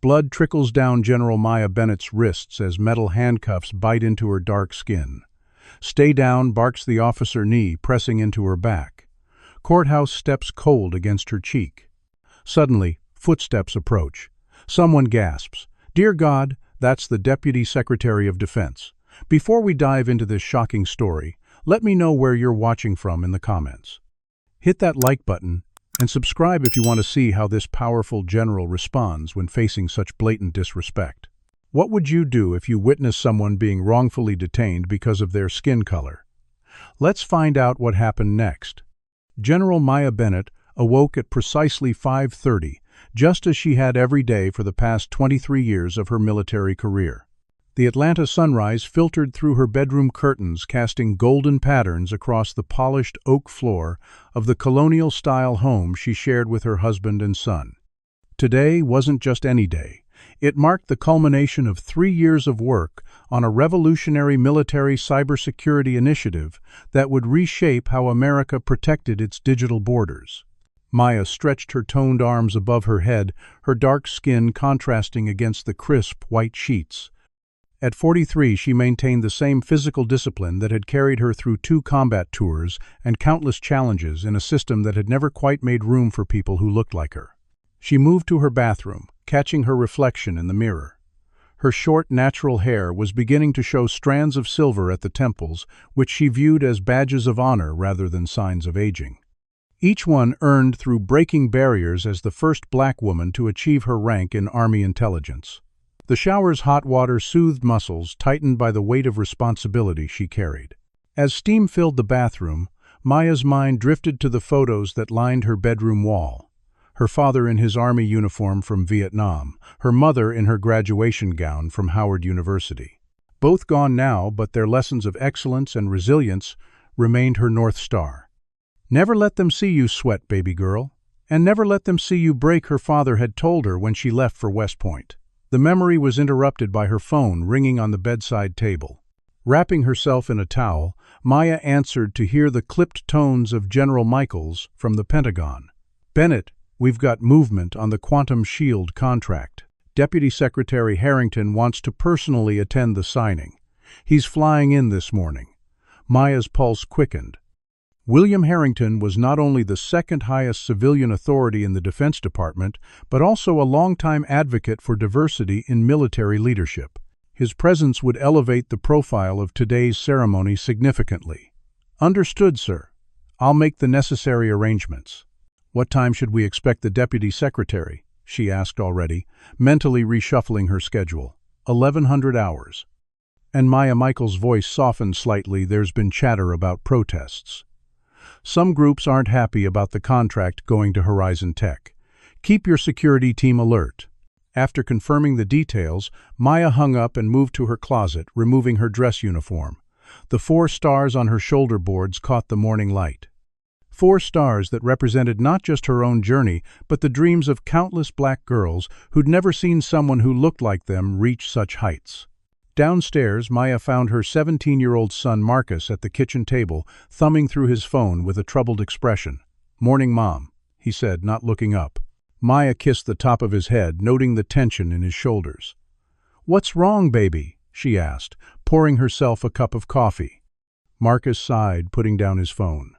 Blood trickles down General Maya Bennett's wrists as metal handcuffs bite into her dark skin. "Stay down," barks the officer knee, pressing into her back. Courthouse steps cold against her cheek. Suddenly, footsteps approach. Someone gasps. "Dear God, that's the Deputy Secretary of Defense." Before we dive into this shocking story, let me know where you're watching from in the comments. Hit that like button and subscribe if you want to see how this powerful general responds when facing such blatant disrespect. What would you do if you witnessed someone being wrongfully detained because of their skin color? Let's find out what happened next. General Maya Bennett awoke at precisely 5:30, just as she had every day for the past 23 years of her military career. The Atlanta sunrise filtered through her bedroom curtains, casting golden patterns across the polished oak floor of the colonial-style home she shared with her husband and son. Today wasn't just any day. It marked the culmination of 3 years of work on a revolutionary military cybersecurity initiative that would reshape how America protected its digital borders. Maya stretched her toned arms above her head, her dark skin contrasting against the crisp, white sheets. At 43, she maintained the same physical discipline that had carried her through 2 combat tours and countless challenges in a system that had never quite made room for people who looked like her. She moved to her bathroom, catching her reflection in the mirror. Her short, natural hair was beginning to show strands of silver at the temples, which she viewed as badges of honor rather than signs of aging. Each one earned through breaking barriers as the first black woman to achieve her rank in Army intelligence. The shower's hot water soothed muscles tightened by the weight of responsibility she carried. As steam filled the bathroom, Maya's mind drifted to the photos that lined her bedroom wall. Her father in his Army uniform from Vietnam, her mother in her graduation gown from Howard University. Both gone now, but their lessons of excellence and resilience remained her North Star. "Never let them see you sweat, baby girl, and never let them see you break," her father had told her when she left for West Point. The memory was interrupted by her phone ringing on the bedside table. Wrapping herself in a towel, Maya answered to hear the clipped tones of General Michaels from the Pentagon. "Bennett, we've got movement on the Quantum Shield contract. Deputy Secretary Harrington wants to personally attend the signing. He's flying in this morning." Maya's pulse quickened. William Harrington was not only the second highest civilian authority in the Defense Department, but also a longtime advocate for diversity in military leadership. His presence would elevate the profile of today's ceremony significantly. "Understood, sir. I'll make the necessary arrangements." "What time should we expect the Deputy Secretary?" she asked already, mentally reshuffling her schedule. 1100 hours. And Maya Michaels' voice softened slightly. "There's been chatter about protests. Some groups aren't happy about the contract going to Horizon Tech. Keep your security team alert." After confirming the details, Maya hung up and moved to her closet, removing her dress uniform. The 4 stars on her shoulder boards caught the morning light. 4 stars that represented not just her own journey, but the dreams of countless black girls who'd never seen someone who looked like them reach such heights. Downstairs, Maya found her 17-year-old son Marcus at the kitchen table, thumbing through his phone with a troubled expression. "Morning, Mom," he said, not looking up. Maya kissed the top of his head, noting the tension in his shoulders. "What's wrong, baby?" she asked, pouring herself a cup of coffee. Marcus sighed, putting down his phone.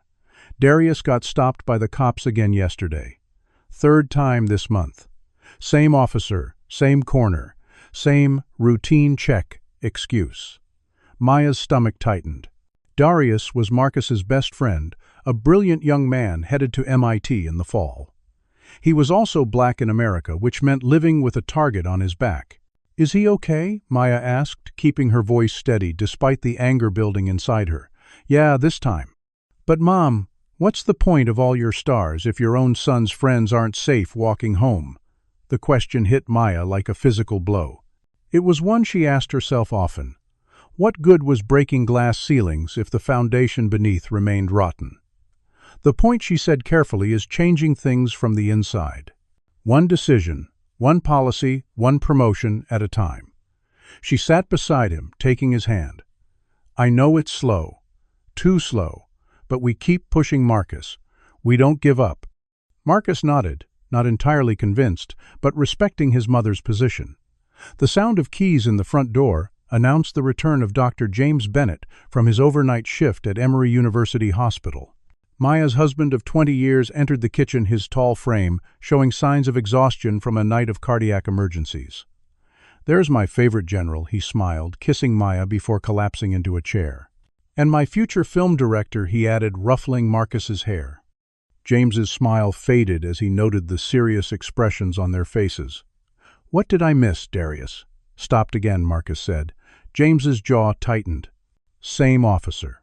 "Darius got stopped by the cops again yesterday. 3rd time this month. Same officer, same corner, same routine check. Excuse." Maya's stomach tightened. Darius was Marcus's best friend, a brilliant young man headed to MIT in the fall. He was also black in America, which meant living with a target on his back. "Is he okay?" Maya asked, keeping her voice steady despite the anger building inside her. "Yeah, this time." "But Mom, what's the point of all your stars if your own son's friends aren't safe walking home?" The question hit Maya like a physical blow. It was one she asked herself often. What good was breaking glass ceilings if the foundation beneath remained rotten? The point, she said carefully, is changing things from the inside. One decision, one policy, one promotion at a time. She sat beside him, taking his hand. "I know it's slow, too slow, but we keep pushing, Marcus. We don't give up." Marcus nodded, not entirely convinced, but respecting his mother's position. The sound of keys in the front door announced the return of Dr. James Bennett from his overnight shift at Emory University Hospital. Maya's husband of 20 years entered the kitchen, his tall frame showing signs of exhaustion from a night of cardiac emergencies. "There's my favorite general," he smiled, kissing Maya before collapsing into a chair. "And my future film director," he added, ruffling Marcus's hair. James's smile faded as he noted the serious expressions on their faces. "What did I miss, Darius?" "Stopped again," Marcus said. James's jaw tightened. "Same officer."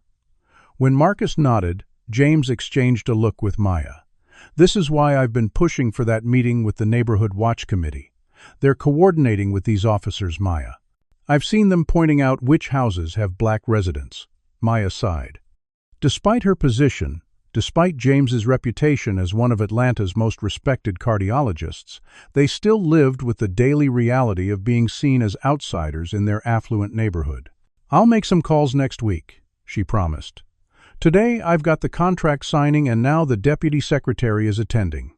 When Marcus nodded, James exchanged a look with Maya. "This is why I've been pushing for that meeting with the Neighborhood Watch Committee. They're coordinating with these officers, Maya. I've seen them pointing out which houses have black residents." Maya sighed. Despite her position, despite James's reputation as one of Atlanta's most respected cardiologists, they still lived with the daily reality of being seen as outsiders in their affluent neighborhood. "I'll make some calls next week," she promised. "Today I've got the contract signing and now the deputy secretary is attending."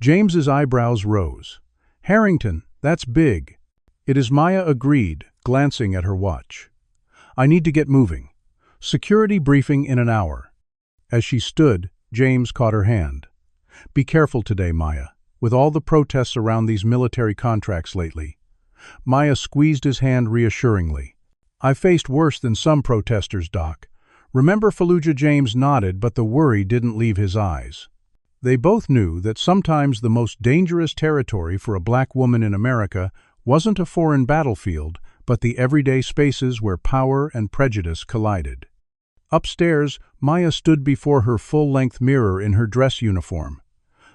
James's eyebrows rose. "Harrington, that's big." "It is," Maya agreed, glancing at her watch. "I need to get moving. Security briefing in an hour." As she stood, James caught her hand. "Be careful today, Maya, with all the protests around these military contracts lately." Maya squeezed his hand reassuringly. "I've faced worse than some protesters, Doc. Remember Fallujah?" James nodded, but the worry didn't leave his eyes. They both knew that sometimes the most dangerous territory for a black woman in America wasn't a foreign battlefield, but the everyday spaces where power and prejudice collided. Upstairs, Maya stood before her full-length mirror in her dress uniform.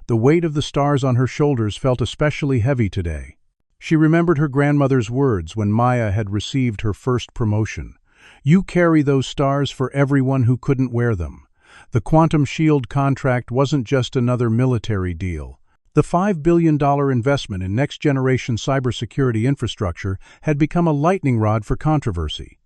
The weight of the stars on her shoulders felt especially heavy today. She remembered her grandmother's words when Maya had received her first promotion. "You carry those stars for everyone who couldn't wear them." The Quantum Shield contract wasn't just another military deal. The $5 billion investment in next-generation cybersecurity infrastructure had become a lightning rod for controversy.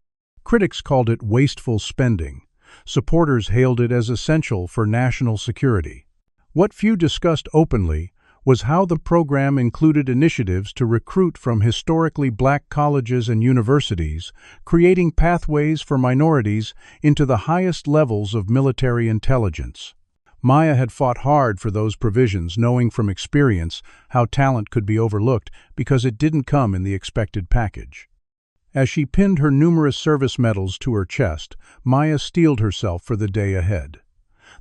Critics called it wasteful spending. Supporters hailed it as essential for national security. What few discussed openly was how the program included initiatives to recruit from historically black colleges and universities, creating pathways for minorities into the highest levels of military intelligence. Maya had fought hard for those provisions, knowing from experience how talent could be overlooked because it didn't come in the expected package. As she pinned her numerous service medals to her chest, Maya steeled herself for the day ahead.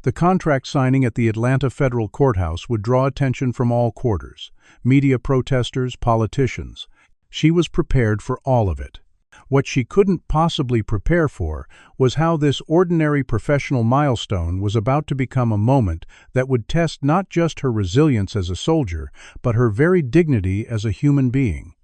The contract signing at the Atlanta federal courthouse would draw attention from all quarters: media, protesters, politicians. She was prepared for all of it. What she couldn't possibly prepare for was how this ordinary professional milestone was about to become a moment that would test not just her resilience as a soldier, but her very dignity as a human being.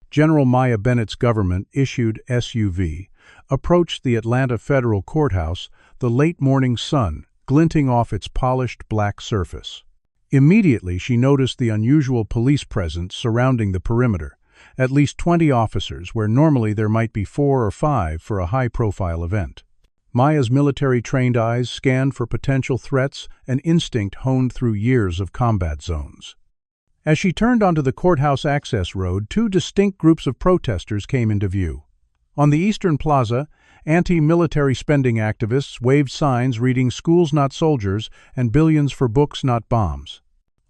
General Maya Bennett's government-issued SUV approached the Atlanta federal courthouse, the late morning sun glinting off its polished black surface. Immediately she noticed the unusual police presence surrounding the perimeter. At least 20 officers, where normally there might be 4 or 5 for a high-profile event. Maya's military-trained eyes scanned for potential threats, an instinct honed through years of combat zones. As she turned onto the courthouse access road, 2 distinct groups of protesters came into view. On the Eastern Plaza, anti-military spending activists waved signs reading "Schools Not Soldiers" and "Billions for Books Not Bombs."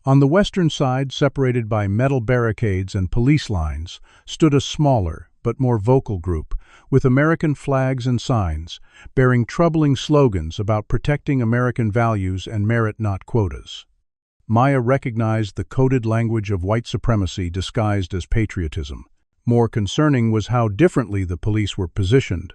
On the western side, separated by metal barricades and police lines, stood a smaller but more vocal group, with American flags and signs, bearing troubling slogans about protecting American values and merit, not quotas. Maya recognized the coded language of white supremacy disguised as patriotism. More concerning was how differently the police were positioned.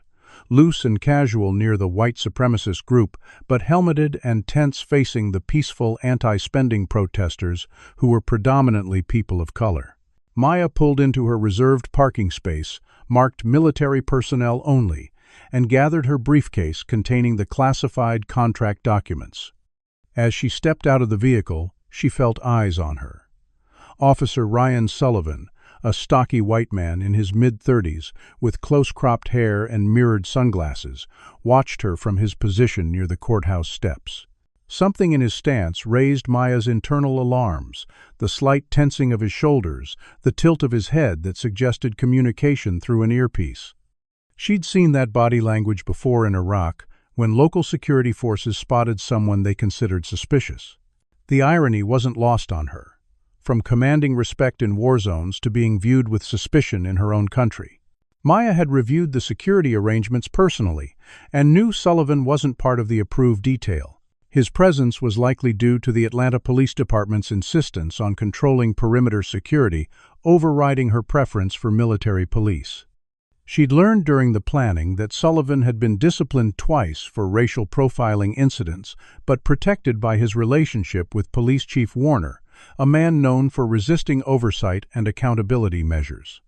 Loose and casual near the white supremacist group, but helmeted and tense facing the peaceful anti-spending protesters who were predominantly people of color. Maya pulled into her reserved parking space, marked "Military Personnel Only," and gathered her briefcase containing the classified contract documents. As she stepped out of the vehicle, she felt eyes on her. Officer Ryan Sullivan, a stocky white man in his mid-30s with close-cropped hair and mirrored sunglasses, watched her from his position near the courthouse steps. Something in his stance raised Maya's internal alarms, the slight tensing of his shoulders, the tilt of his head that suggested communication through an earpiece. She'd seen that body language before in Iraq, when local security forces spotted someone they considered suspicious. The irony wasn't lost on her. From commanding respect in war zones to being viewed with suspicion in her own country. Maya had reviewed the security arrangements personally, and knew Sullivan wasn't part of the approved detail. His presence was likely due to the Atlanta Police Department's insistence on controlling perimeter security, overriding her preference for military police. She'd learned during the planning that Sullivan had been disciplined twice for racial profiling incidents, but protected by his relationship with Police Chief Warner, a man known for resisting oversight and accountability measures.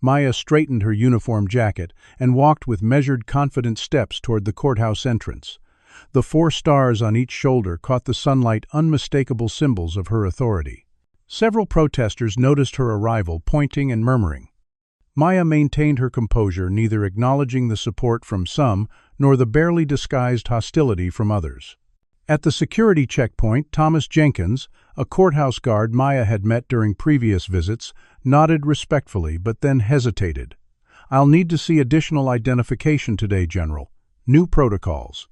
Maya straightened her uniform jacket and walked with measured, confident steps toward the courthouse entrance. The 4 stars on each shoulder caught the sunlight, unmistakable symbols of her authority. Several protesters noticed her arrival, pointing and murmuring. Maya maintained her composure, neither acknowledging the support from some nor the barely disguised hostility from others. At the security checkpoint, Thomas Jenkins, a courthouse guard Maya had met during previous visits, nodded respectfully but then hesitated. "I'll need to see additional identification today, General. New protocols."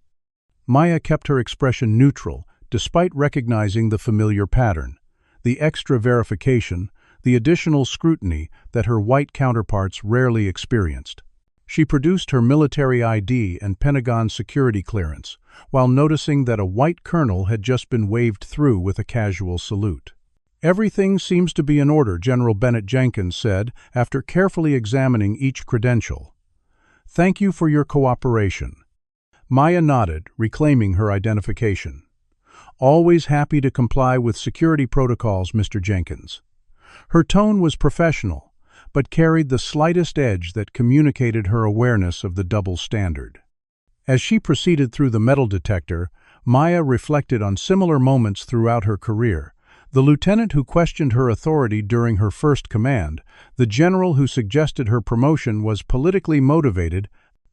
Maya kept her expression neutral, despite recognizing the familiar pattern. The extra verification, the additional scrutiny that her white counterparts rarely experienced. She produced her military ID and Pentagon security clearance, while noticing that a white colonel had just been waved through with a casual salute. "Everything seems to be in order," General Bennett Jenkins said, after carefully examining each credential. "Thank you for your cooperation." Maya nodded, reclaiming her identification. "Always happy to comply with security protocols, Mr. Jenkins." Her tone was professional, but carried the slightest edge that communicated her awareness of the double standard. As she proceeded through the metal detector, Maya reflected on similar moments throughout her career. The lieutenant who questioned her authority during her first command, the general who suggested her promotion was politically motivated,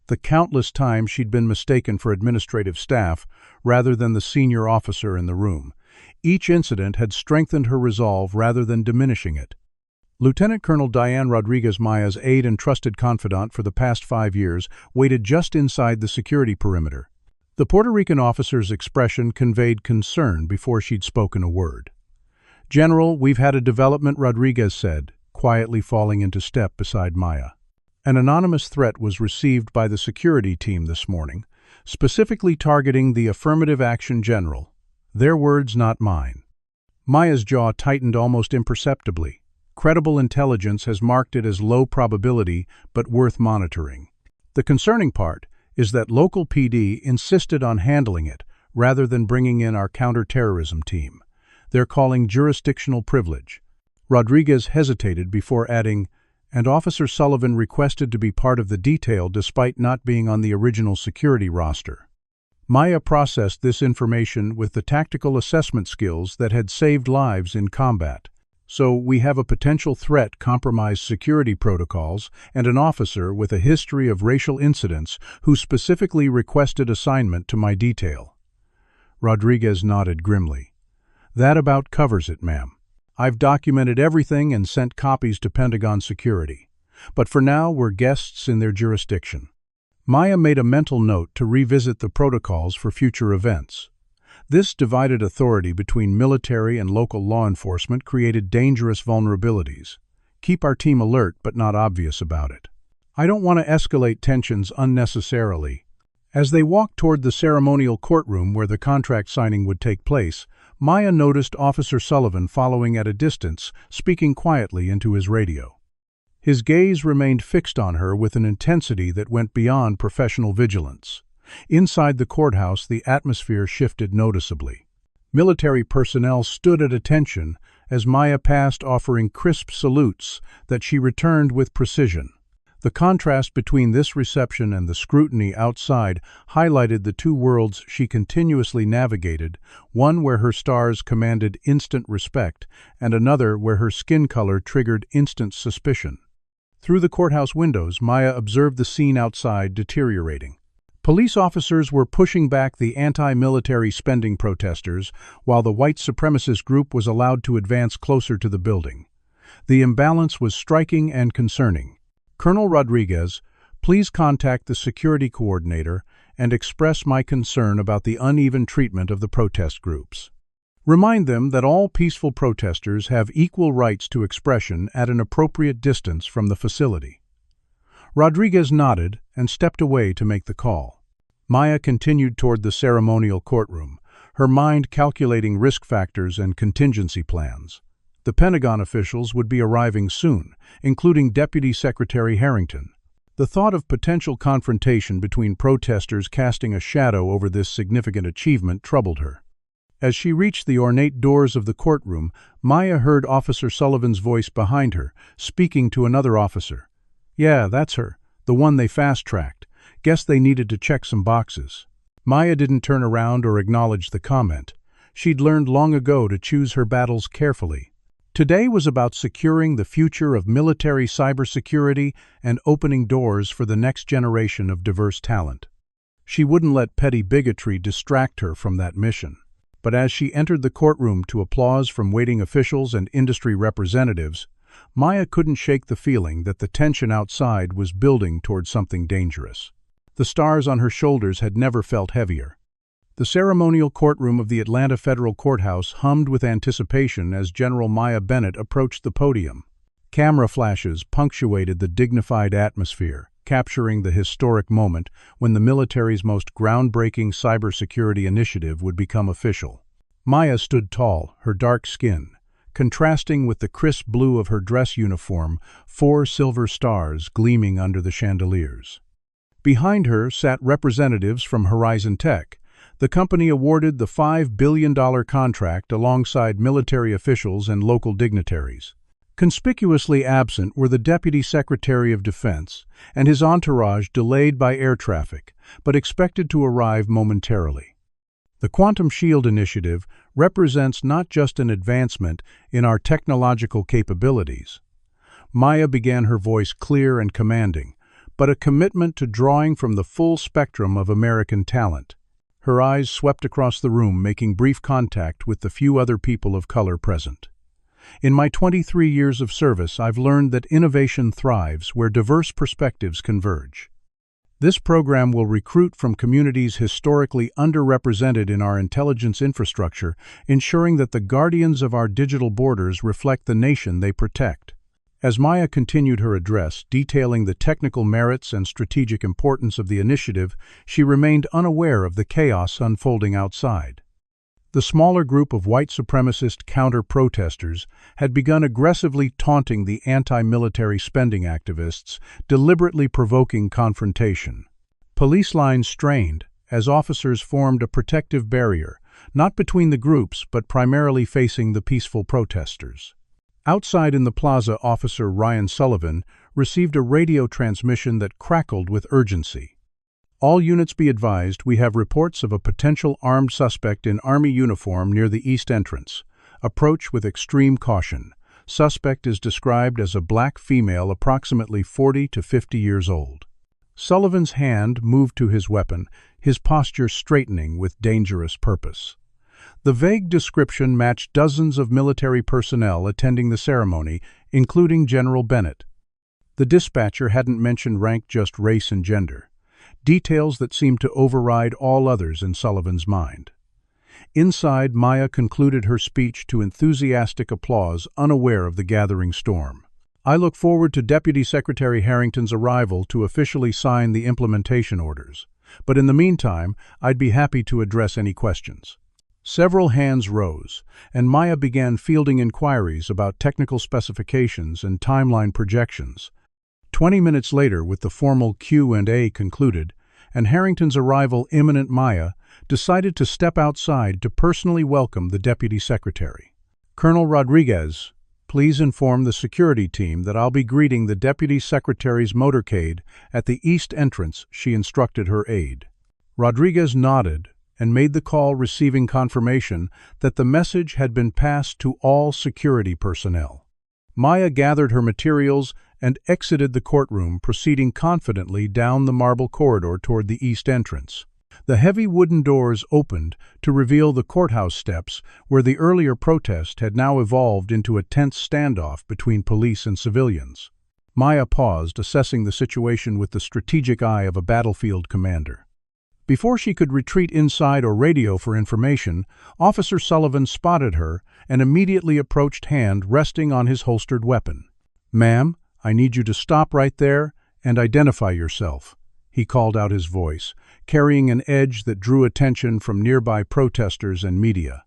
the countless times she'd been mistaken for administrative staff rather than the senior officer in the room. Each incident had strengthened her resolve rather than diminishing it. Lieutenant Colonel Diane Rodriguez, Maya's aide and trusted confidant for the past 5 years, waited just inside the security perimeter. The Puerto Rican officer's expression conveyed concern before she'd spoken a word. "General, we've had a development," Rodriguez said, quietly falling into step beside Maya. "An anonymous threat was received by the security team this morning, specifically targeting the affirmative action general. Their words, not mine." Maya's jaw tightened almost imperceptibly. Credible intelligence has marked it as low probability, but worth monitoring. The concerning part is that local PD insisted on handling it, rather than bringing in our counterterrorism team. They're calling jurisdictional privilege. Rodriguez hesitated before adding, "And Officer Sullivan requested to be part of the detail despite not being on the original security roster." Maya processed this information with the tactical assessment skills that had saved lives in combat. "So we have a potential threat, compromised security protocols, and an officer with a history of racial incidents who specifically requested assignment to my detail." Rodriguez nodded grimly. "That about covers it, ma'am. I've documented everything and sent copies to Pentagon security. But for now, we're guests in their jurisdiction." Maya made a mental note to revisit the protocols for future events. This divided authority between military and local law enforcement created dangerous vulnerabilities. Keep our team alert but not obvious about it. "I don't want to escalate tensions unnecessarily." As they walked toward the ceremonial courtroom where the contract signing would take place, Maya noticed Officer Sullivan following at a distance, speaking quietly into his radio. His gaze remained fixed on her with an intensity that went beyond professional vigilance. Inside the courthouse, the atmosphere shifted noticeably. Military personnel stood at attention as Maya passed, offering crisp salutes that she returned with precision. The contrast between this reception and the scrutiny outside highlighted the two worlds she continuously navigated, one where her stars commanded instant respect and another where her skin color triggered instant suspicion. Through the courthouse windows, Maya observed the scene outside deteriorating. Police officers were pushing back the anti-military spending protesters, while the white supremacist group was allowed to advance closer to the building. The imbalance was striking and concerning. "Colonel Rodriguez, please contact the security coordinator and express my concern about the uneven treatment of the protest groups. Remind them that all peaceful protesters have equal rights to expression at an appropriate distance from the facility." Rodriguez nodded and stepped away to make the call. Maya continued toward the ceremonial courtroom, her mind calculating risk factors and contingency plans. The Pentagon officials would be arriving soon, including Deputy Secretary Harrington. The thought of potential confrontation between protesters casting a shadow over this significant achievement troubled her. As she reached the ornate doors of the courtroom, Maya heard Officer Sullivan's voice behind her, speaking to another officer. "Yeah, that's her, the one they fast-tracked. Guess they needed to check some boxes." Maya didn't turn around or acknowledge the comment. She'd learned long ago to choose her battles carefully. Today was about securing the future of military cybersecurity and opening doors for the next generation of diverse talent. She wouldn't let petty bigotry distract her from that mission. But as she entered the courtroom to applause from waiting officials and industry representatives, Maya couldn't shake the feeling that the tension outside was building toward something dangerous. The stars on her shoulders had never felt heavier. The ceremonial courtroom of the Atlanta Federal Courthouse hummed with anticipation as General Maya Bennett approached the podium. Camera flashes punctuated the dignified atmosphere, capturing the historic moment when the military's most groundbreaking cybersecurity initiative would become official. Maya stood tall, her dark skin contrasting with the crisp blue of her dress uniform, 4 silver stars gleaming under the chandeliers. Behind her sat representatives from Horizon Tech, the company awarded the $5 billion contract alongside military officials and local dignitaries. Conspicuously absent were the Deputy Secretary of Defense and his entourage, delayed by air traffic, but expected to arrive momentarily. The Quantum Shield Initiative represents not just an advancement in our technological capabilities. Maya began her voice clear and commanding, but a commitment to drawing from the full spectrum of American talent. Her eyes swept across the room, making brief contact with the few other people of color present. "In my 23 years of service, I've learned that innovation thrives where diverse perspectives converge. This program will recruit from communities historically underrepresented in our intelligence infrastructure, ensuring that the guardians of our digital borders reflect the nation they protect." As Maya continued her address, detailing the technical merits and strategic importance of the initiative, she remained unaware of the chaos unfolding outside. The smaller group of white supremacist counter-protesters had begun aggressively taunting the anti-military spending activists, deliberately provoking confrontation. Police lines strained as officers formed a protective barrier, not between the groups but primarily facing the peaceful protesters. Outside in the plaza, Officer Ryan Sullivan received a radio transmission that crackled with urgency. "All units be advised, we have reports of a potential armed suspect in Army uniform near the east entrance. Approach with extreme caution. Suspect is described as a black female approximately 40 to 50 years old." Sullivan's hand moved to his weapon, his posture straightening with dangerous purpose. The vague description matched dozens of military personnel attending the ceremony, including General Bennett. The dispatcher hadn't mentioned rank, just race and gender, details that seemed to override all others in Sullivan's mind. Inside, Maya concluded her speech to enthusiastic applause, unaware of the gathering storm. "I look forward to Deputy Secretary Harrington's arrival to officially sign the implementation orders. But in the meantime, I'd be happy to address any questions." Several hands rose, and Maya began fielding inquiries about technical specifications and timeline projections. 20 minutes later, with the formal Q&A concluded, and Harrington's arrival imminent, Maya decided to step outside to personally welcome the Deputy Secretary. "Colonel Rodriguez, please inform the security team that I'll be greeting the Deputy Secretary's motorcade at the east entrance," she instructed her aide. Rodriguez nodded and made the call, receiving confirmation that the message had been passed to all security personnel. Maya gathered her materials and exited the courtroom, proceeding confidently down the marble corridor toward the east entrance. The heavy wooden doors opened to reveal the courthouse steps, where the earlier protest had now evolved into a tense standoff between police and civilians. Maya paused, assessing the situation with the strategic eye of a battlefield commander. Before she could retreat inside or radio for information, Officer Sullivan spotted her and immediately approached, hand resting on his holstered weapon. "Ma'am, I need you to stop right there and identify yourself," he called out, his voice carrying an edge that drew attention from nearby protesters and media.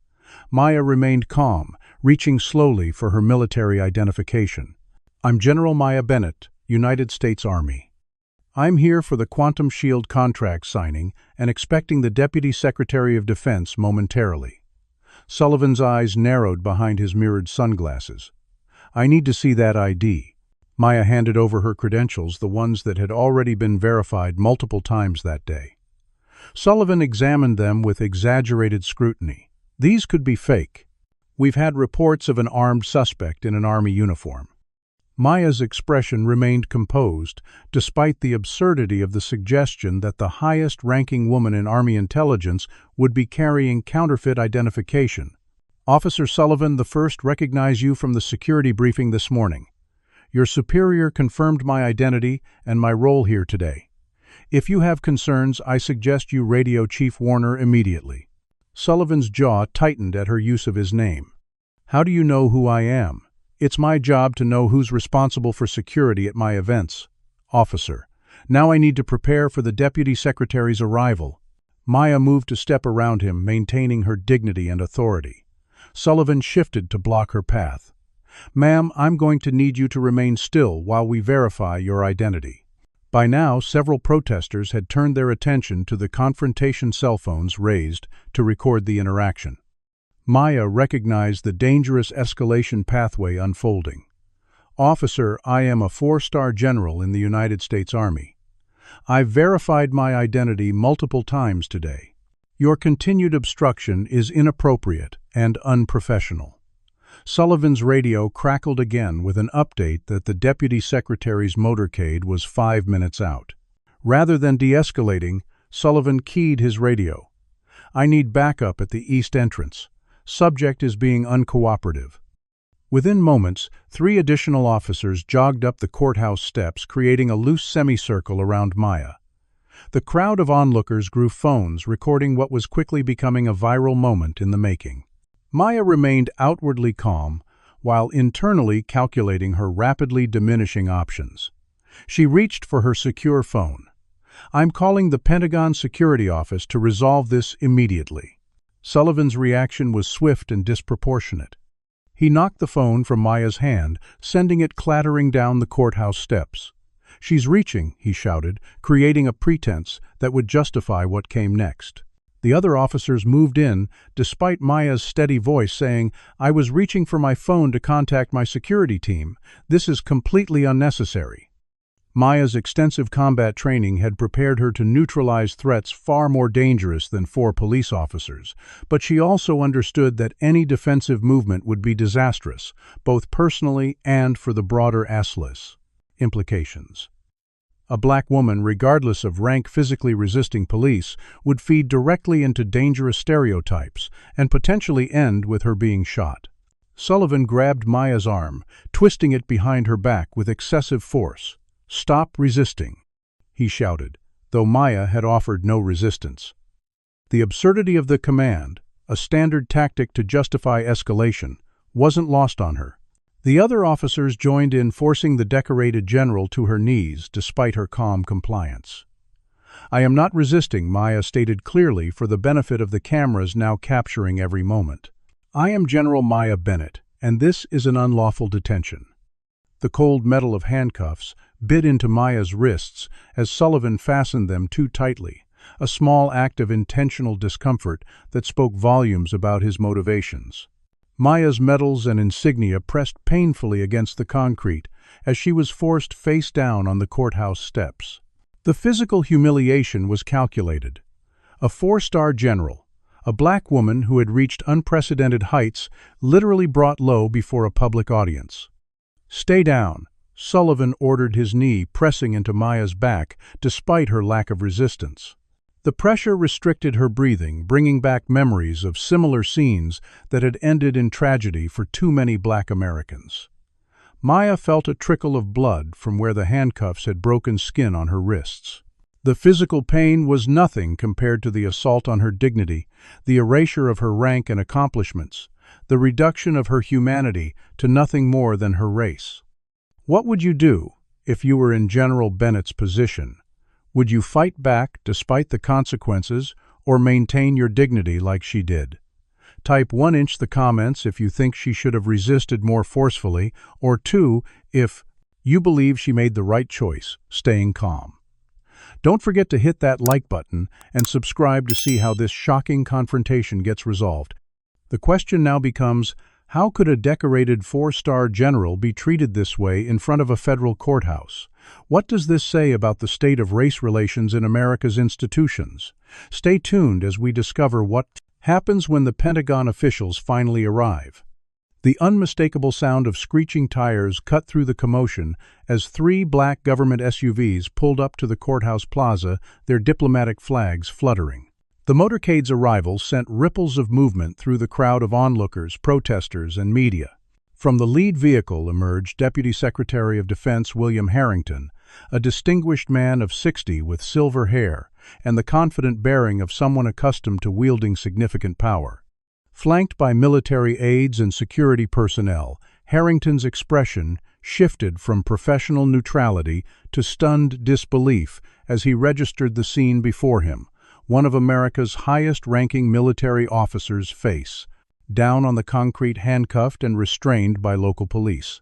Maya remained calm, reaching slowly for her military identification. "I'm General Maya Bennett, United States Army. I'm here for the Quantum Shield contract signing and expecting the Deputy Secretary of Defense momentarily." Sullivan's eyes narrowed behind his mirrored sunglasses. "I need to see that ID." Maya handed over her credentials, the ones that had already been verified multiple times that day. Sullivan examined them with exaggerated scrutiny. "These could be fake. We've had reports of an armed suspect in an Army uniform." Maya's expression remained composed, despite the absurdity of the suggestion that the highest-ranking woman in Army intelligence would be carrying counterfeit identification. "Officer Sullivan, the first recognize you from the security briefing this morning. Your superior confirmed my identity and my role here today. If you have concerns, I suggest you radio Chief Warner immediately." Sullivan's jaw tightened at her use of his name. "How do you know who I am? It's my job to know who's responsible for security at my events, officer. Now I need to prepare for the Deputy Secretary's arrival." Maya moved a step around him, maintaining her dignity and authority. Sullivan shifted to block her path. "Ma'am, I'm going to need you to remain still while we verify your identity." By now, several protesters had turned their attention to the confrontation cell phones raised to record the interaction. Maya recognized the dangerous escalation pathway unfolding. "Officer, I am a 4-star general in the United States Army. I've verified my identity multiple times today. Your continued obstruction is inappropriate and unprofessional." Sullivan's radio crackled again with an update that the Deputy Secretary's motorcade was 5 minutes out. Rather than de-escalating, Sullivan keyed his radio. "I need backup at the east entrance. Subject is being uncooperative." Within moments, 3 additional officers jogged up the courthouse steps, creating a loose semicircle around Maya. The crowd of onlookers grew phones, recording what was quickly becoming a viral moment in the making. Maya remained outwardly calm, while internally calculating her rapidly diminishing options. She reached for her secure phone. "I'm calling the Pentagon security office to resolve this immediately." Sullivan's reaction was swift and disproportionate. He knocked the phone from Maya's hand, sending it clattering down the courthouse steps. "She's reaching," he shouted, creating a pretense that would justify what came next. The other officers moved in, despite Maya's steady voice saying, "I was reaching for my phone to contact my security team. This is completely unnecessary." Maya's extensive combat training had prepared her to neutralize threats far more dangerous than 4 police officers, but she also understood that any defensive movement would be disastrous, both personally and for the broader ASLIS implications. A black woman, regardless of rank, physically resisting police, would feed directly into dangerous stereotypes and potentially end with her being shot. Sullivan grabbed Maya's arm, twisting it behind her back with excessive force. "Stop resisting," he shouted, though Maya had offered no resistance. The absurdity of the command, a standard tactic to justify escalation, wasn't lost on her. The other officers joined in, forcing the decorated general to her knees despite her calm compliance. "I am not resisting," Maya stated clearly for the benefit of the cameras now capturing every moment. "I am General Maya Bennett, and this is an unlawful detention." The cold metal of handcuffs bit into Maya's wrists as Sullivan fastened them too tightly, a small act of intentional discomfort that spoke volumes about his motivations. Maya's medals and insignia pressed painfully against the concrete as she was forced face down on the courthouse steps. The physical humiliation was calculated. A 4-star general, a black woman who had reached unprecedented heights, literally brought low before a public audience. "Stay down," Sullivan ordered his knee pressing into Maya's back despite her lack of resistance. The pressure restricted her breathing, bringing back memories of similar scenes that had ended in tragedy for too many Black Americans. Maya felt a trickle of blood from where the handcuffs had broken skin on her wrists. The physical pain was nothing compared to the assault on her dignity, the erasure of her rank and accomplishments, the reduction of her humanity to nothing more than her race. What would you do if you were in General Bennett's position? Would you fight back despite the consequences or maintain your dignity like she did? Type 1 in the comments if you think she should have resisted more forcefully, or 2 if you believe she made the right choice, staying calm. Don't forget to hit that like button and subscribe to see how this shocking confrontation gets resolved. The question now becomes, how could a decorated 4-star general be treated this way in front of a federal courthouse? What does this say about the state of race relations in America's institutions? Stay tuned as we discover what happens when the Pentagon officials finally arrive. The unmistakable sound of screeching tires cut through the commotion as 3 black government SUVs pulled up to the courthouse plaza, their diplomatic flags fluttering. The motorcade's arrival sent ripples of movement through the crowd of onlookers, protesters, and media. From the lead vehicle emerged Deputy Secretary of Defense William Harrington, a distinguished man of 60 with silver hair and the confident bearing of someone accustomed to wielding significant power. Flanked by military aides and security personnel, Harrington's expression shifted from professional neutrality to stunned disbelief as he registered the scene before him, one of America's highest-ranking military officers' face, down on the concrete, handcuffed and restrained by local police.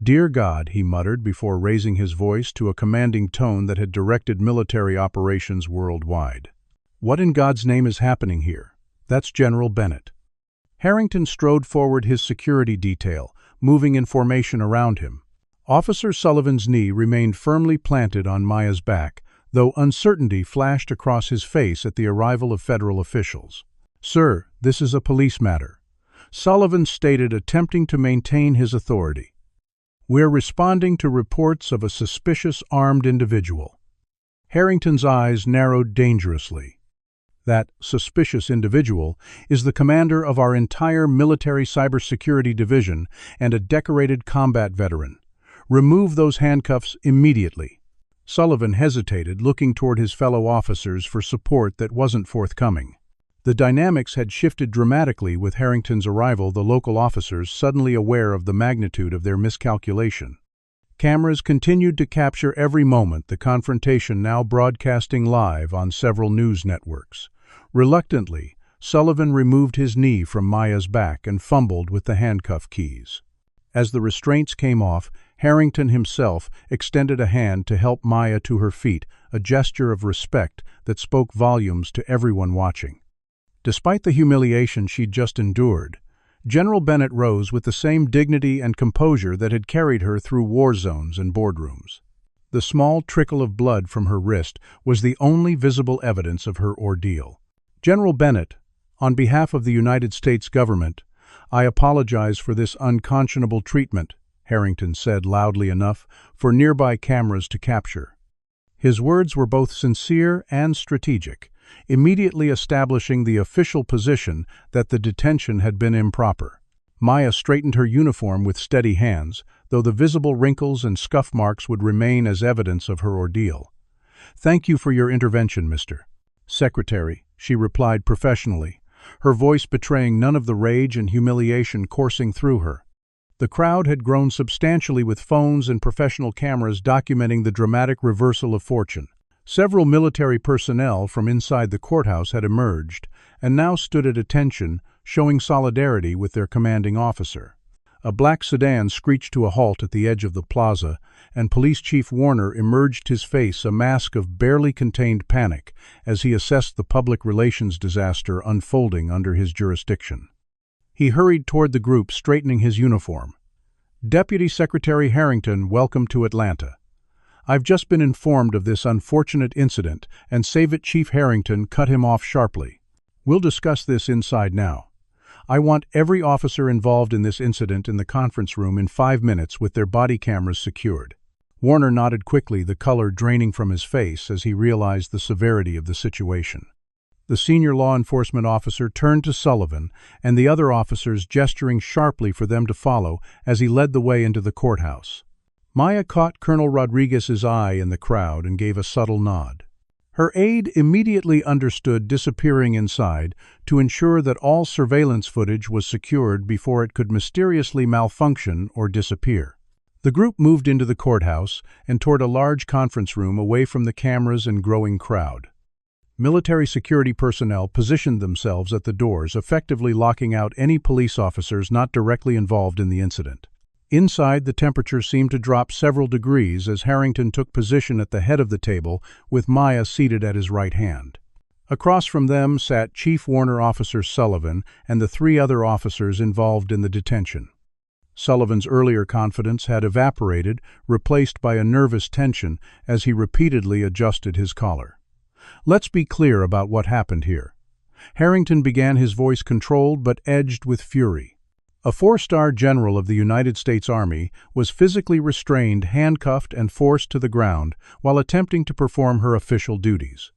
"Dear God," he muttered before raising his voice to a commanding tone that had directed military operations worldwide. "What in God's name is happening here? That's General Bennett." Harrington strode forward his security detail, moving in formation around him. Officer Sullivan's knee remained firmly planted on Maya's back, though uncertainty flashed across his face at the arrival of federal officials. "Sir, this is a police matter," Sullivan stated, attempting to maintain his authority. "We're responding to reports of a suspicious armed individual." Harrington's eyes narrowed dangerously. "That suspicious individual is the commander of our entire military cybersecurity division and a decorated combat veteran. Remove those handcuffs immediately." Sullivan hesitated, looking toward his fellow officers for support that wasn't forthcoming. The dynamics had shifted dramatically with Harrington's arrival, the local officers suddenly aware of the magnitude of their miscalculation. Cameras continued to capture every moment, the confrontation now broadcasting live on several news networks. Reluctantly, Sullivan removed his knee from Maya's back and fumbled with the handcuff keys. As the restraints came off, Harrington himself extended a hand to help Maya to her feet, a gesture of respect that spoke volumes to everyone watching. Despite the humiliation she'd just endured, General Bennett rose with the same dignity and composure that had carried her through war zones and boardrooms. The small trickle of blood from her wrist was the only visible evidence of her ordeal. "General Bennett, on behalf of the United States government, I apologize for this unconscionable treatment," Harrington said loudly enough for nearby cameras to capture. His words were both sincere and strategic, immediately establishing the official position that the detention had been improper. Maya straightened her uniform with steady hands, though the visible wrinkles and scuff marks would remain as evidence of her ordeal. "Thank you for your intervention, Mr. Secretary," she replied professionally, her voice betraying none of the rage and humiliation coursing through her. The crowd had grown substantially, with phones and professional cameras documenting the dramatic reversal of fortune. Several military personnel from inside the courthouse had emerged and now stood at attention, showing solidarity with their commanding officer. A black sedan screeched to a halt at the edge of the plaza, and Police Chief Warner emerged, his face a mask of barely contained panic as he assessed the public relations disaster unfolding under his jurisdiction. He hurried toward the group, straightening his uniform. "Deputy Secretary Harrington, welcome to Atlanta. I've just been informed of this unfortunate incident," and Save It Chief Harrington cut him off sharply. "We'll discuss this inside now. I want every officer involved in this incident in the conference room in 5 minutes with their body cameras secured." Warner nodded quickly, the color draining from his face as he realized the severity of the situation. The senior law enforcement officer turned to Sullivan and the other officers, gesturing sharply for them to follow as he led the way into the courthouse. Maya caught Colonel Rodriguez's eye in the crowd and gave a subtle nod. Her aide immediately understood disappearing inside to ensure that all surveillance footage was secured before it could mysteriously malfunction or disappear. The group moved into the courthouse and toward a large conference room away from the cameras and growing crowd. Military security personnel positioned themselves at the doors, effectively locking out any police officers not directly involved in the incident. Inside, the temperature seemed to drop several degrees as Harrington took position at the head of the table, with Maya seated at his right hand. Across from them sat Chief Warner Officer Sullivan and the 3 other officers involved in the detention. Sullivan's earlier confidence had evaporated, replaced by a nervous tension as he repeatedly adjusted his collar. "Let's be clear about what happened here." Harrington began, his voice controlled but edged with fury. A 4-star general of the United States Army was physically restrained, handcuffed, and forced to the ground while attempting to perform her official duties.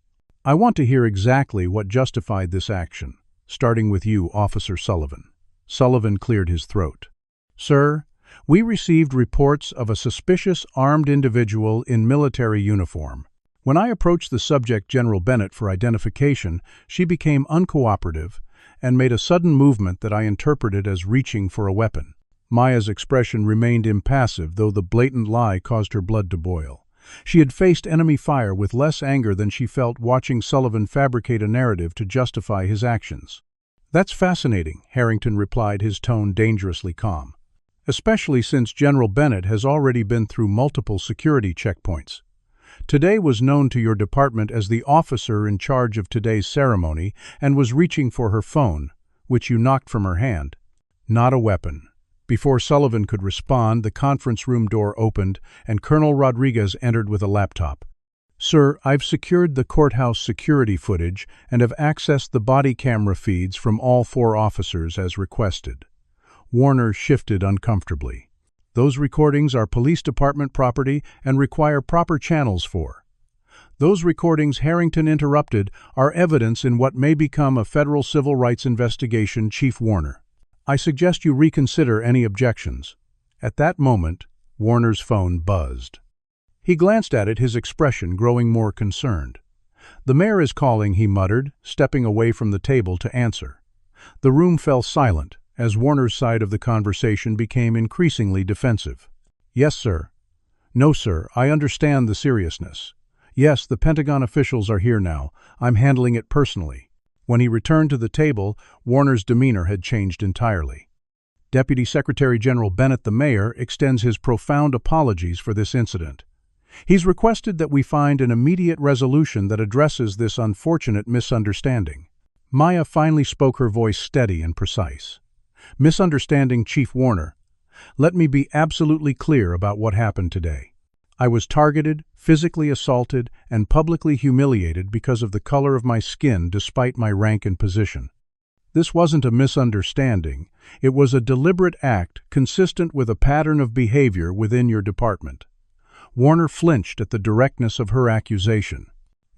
"I want to hear exactly what justified this action, starting with you, Officer Sullivan." Sullivan cleared his throat. "Sir, we received reports of a suspicious armed individual in military uniform. When I approached the subject, General Bennett, for identification, she became uncooperative and made a sudden movement that I interpreted as reaching for a weapon." Maya's expression remained impassive, though the blatant lie caused her blood to boil. She had faced enemy fire with less anger than she felt watching Sullivan fabricate a narrative to justify his actions. "That's fascinating," Harrington replied, his tone dangerously calm. "Especially since General Bennett has already been through multiple security checkpoints. Today was known to your department as the officer in charge of today's ceremony and was reaching for her phone, which you knocked from her hand. Not a weapon." Before Sullivan could respond, the conference room door opened and Colonel Rodriguez entered with a laptop. "Sir, I've secured the courthouse security footage and have accessed the body camera feeds from all 4 officers as requested." Warner shifted uncomfortably. "Those recordings are police department property and require proper channels for." "Those recordings," Harrington interrupted, "are evidence in what may become a federal civil rights investigation, Chief Warner. I suggest you reconsider any objections." At that moment, Warner's phone buzzed. He glanced at it, his expression growing more concerned. "The mayor is calling," he muttered, stepping away from the table to answer. The room fell silent as Warner's side of the conversation became increasingly defensive. "Yes, sir." "No, sir, I understand the seriousness." "Yes, the Pentagon officials are here now. I'm handling it personally." When he returned to the table, Warner's demeanor had changed entirely. "Deputy Secretary General Bennett, the mayor, extends his profound apologies for this incident. He's requested that we find an immediate resolution that addresses this unfortunate misunderstanding." Maya finally spoke, her voice steady and precise. "Misunderstanding, Chief Warner. Let me be absolutely clear about what happened today. I was targeted, physically assaulted, and publicly humiliated because of the color of my skin despite my rank and position. This wasn't a misunderstanding. It was a deliberate act consistent with a pattern of behavior within your department." Warner flinched at the directness of her accusation.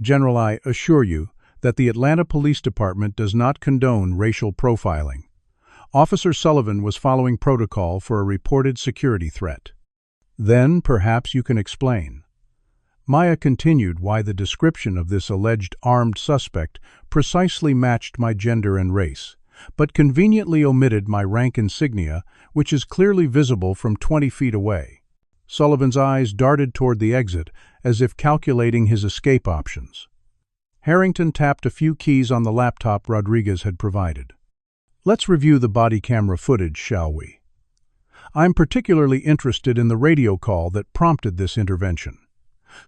"General, I assure you that the Atlanta Police Department does not condone racial profiling. Officer Sullivan was following protocol for a reported security threat." "Then perhaps you can explain." Maya continued why the description of this alleged armed suspect precisely matched my gender and race, but conveniently omitted my rank insignia, which is clearly visible from 20 feet away. Sullivan's eyes darted toward the exit, as if calculating his escape options. Harrington tapped a few keys on the laptop Rodriguez had provided. "Let's review the body camera footage, shall we? I'm particularly interested in the radio call that prompted this intervention."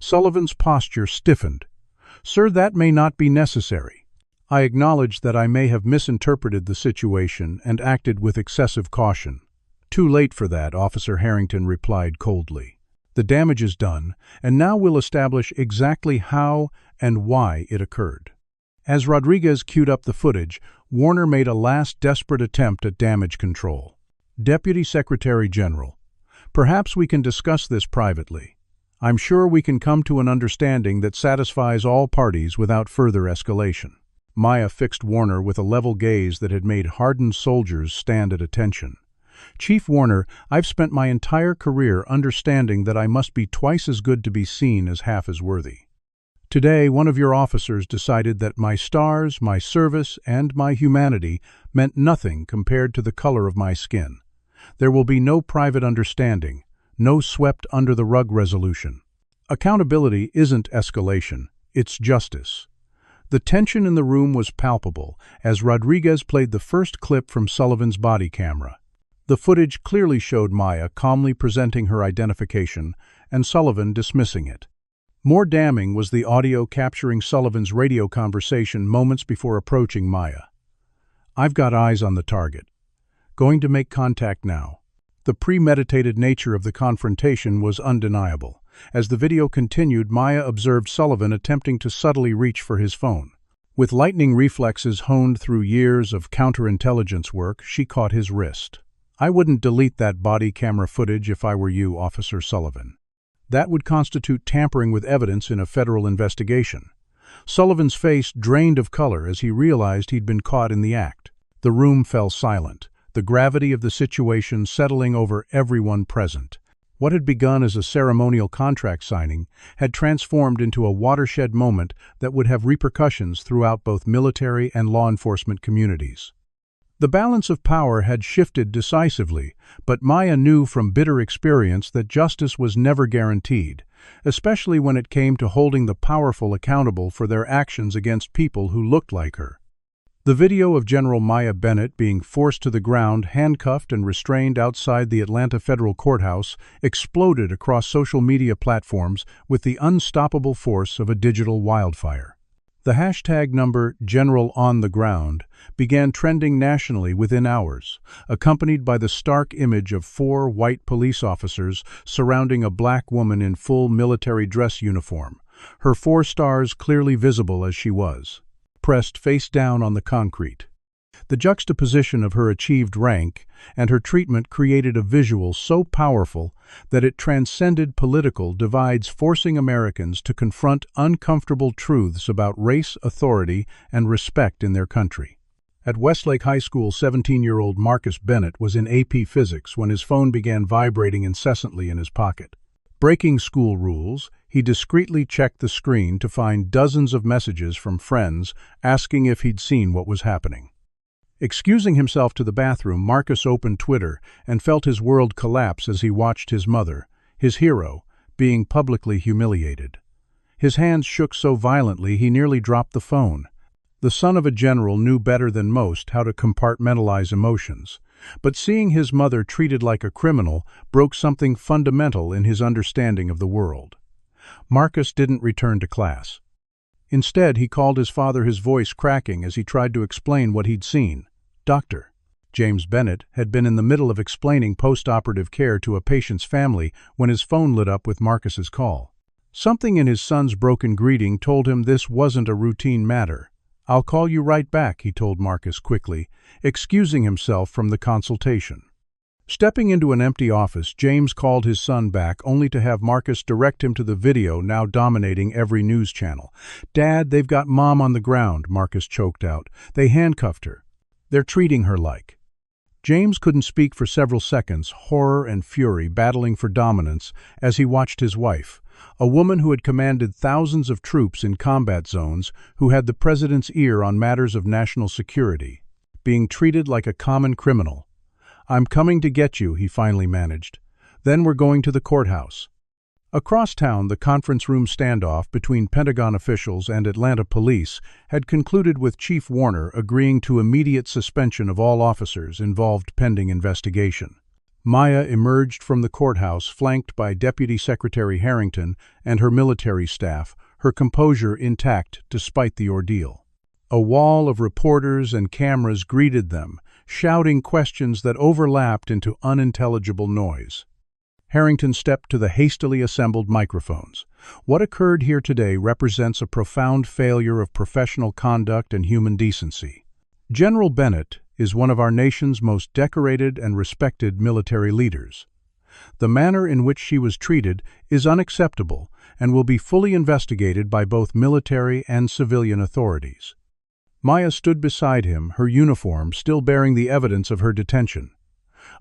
Sullivan's posture stiffened. "Sir, that may not be necessary. I acknowledge that I may have misinterpreted the situation and acted with excessive caution." "Too late for that," Officer Harrington replied coldly. "The damage is done, and now we'll establish exactly how and why it occurred." As Rodriguez queued up the footage, Warner made a last desperate attempt at damage control. Deputy Secretary General, perhaps we can discuss this privately. I'm sure we can come to an understanding that satisfies all parties without further escalation. Maya fixed Warner with a level gaze that had made hardened soldiers stand at attention. Chief Warner, I've spent my entire career understanding that I must be twice as good to be seen as half as worthy. Today, one of your officers decided that my stars, my service, and my humanity meant nothing compared to the color of my skin. There will be no private understanding, no swept-under-the-rug resolution. Accountability isn't escalation, it's justice. The tension in the room was palpable as Rodriguez played the first clip from Sullivan's body camera. The footage clearly showed Maya calmly presenting her identification and Sullivan dismissing it. More damning was the audio capturing Sullivan's radio conversation moments before approaching Maya. "I've got eyes on the target. Going to make contact now." The premeditated nature of the confrontation was undeniable. As the video continued, Maya observed Sullivan attempting to subtly reach for his phone. With lightning reflexes honed through years of counterintelligence work, she caught his wrist. "I wouldn't delete that body camera footage if I were you, Officer Sullivan. That would constitute tampering with evidence in a federal investigation." Sullivan's face drained of color as he realized he'd been caught in the act. The room fell silent, the gravity of the situation settling over everyone present. What had begun as a ceremonial contract signing had transformed into a watershed moment that would have repercussions throughout both military and law enforcement communities. The balance of power had shifted decisively, but Maya knew from bitter experience that justice was never guaranteed, especially when it came to holding the powerful accountable for their actions against people who looked like her. The video of General Maya Bennett being forced to the ground, handcuffed and restrained outside the Atlanta federal courthouse exploded across social media platforms with the unstoppable force of a digital wildfire. The hashtag number #GeneralOnTheGround began trending nationally within hours, accompanied by the stark image of 4 white police officers surrounding a black woman in full military dress uniform, her 4 stars clearly visible as she was, pressed face down on the concrete. The juxtaposition of her achieved rank and her treatment created a visual so powerful that it transcended political divides, forcing Americans to confront uncomfortable truths about race, authority, and respect in their country. At Westlake High School, 17-year-old Marcus Bennett was in AP Physics when his phone began vibrating incessantly in his pocket. Breaking school rules, he discreetly checked the screen to find dozens of messages from friends asking if he'd seen what was happening. Excusing himself to the bathroom, Marcus opened Twitter and felt his world collapse as he watched his mother, his hero, being publicly humiliated. His hands shook so violently he nearly dropped the phone. The son of a general knew better than most how to compartmentalize emotions, but seeing his mother treated like a criminal broke something fundamental in his understanding of the world. Marcus didn't return to class. Instead, he called his father, his voice cracking as he tried to explain what he'd seen. "Doctor." James Bennett had been in the middle of explaining post-operative care to a patient's family when his phone lit up with Marcus's call. Something in his son's broken greeting told him this wasn't a routine matter. "I'll call you right back," he told Marcus quickly, excusing himself from the consultation. Stepping into an empty office, James called his son back only to have Marcus direct him to the video now dominating every news channel. "Dad, they've got Mom on the ground," Marcus choked out. "They handcuffed her. They're treating her like." James couldn't speak for several seconds, horror and fury battling for dominance as he watched his wife, a woman who had commanded thousands of troops in combat zones, who had the president's ear on matters of national security, being treated like a common criminal. "I'm coming to get you," he finally managed. "Then we're going to the courthouse." Across town, the conference room standoff between Pentagon officials and Atlanta police had concluded with Chief Warner agreeing to immediate suspension of all officers involved pending investigation. Maya emerged from the courthouse flanked by Deputy Secretary Harrington and her military staff, her composure intact despite the ordeal. A wall of reporters and cameras greeted them, shouting questions that overlapped into unintelligible noise. Harrington stepped to the hastily assembled microphones. "What occurred here today represents a profound failure of professional conduct and human decency. General Bennett is one of our nation's most decorated and respected military leaders. The manner in which she was treated is unacceptable and will be fully investigated by both military and civilian authorities. Maya stood beside him, her uniform still bearing the evidence of her detention.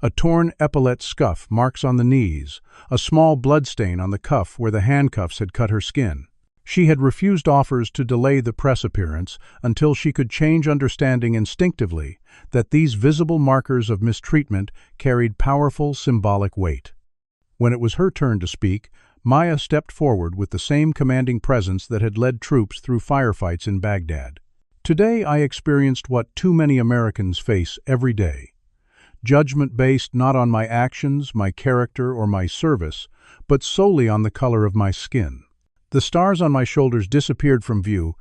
A torn epaulette scuff marks on the knees, a small bloodstain on the cuff where the handcuffs had cut her skin. She had refused offers to delay the press appearance until she could change understanding instinctively that these visible markers of mistreatment carried powerful symbolic weight. When it was her turn to speak, Maya stepped forward with the same commanding presence that had led troops through firefights in Baghdad. Today I experienced what too many Americans face every day. Judgment based not on my actions, my character, or my service, but solely on the color of my skin. The stars on my shoulders disappeared from view,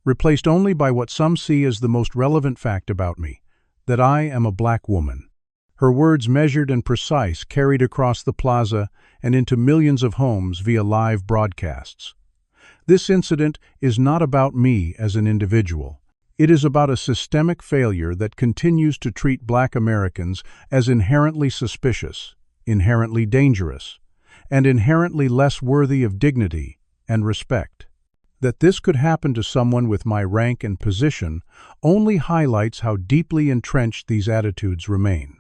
replaced only by what some see as the most relevant fact about me, that I am a black woman. Her words, measured and precise, carried across the plaza and into millions of homes via live broadcasts. This incident is not about me as an individual. It is about a systemic failure that continues to treat black Americans as inherently suspicious, inherently dangerous, and inherently less worthy of dignity and respect. That this could happen to someone with my rank and position only highlights how deeply entrenched these attitudes remain.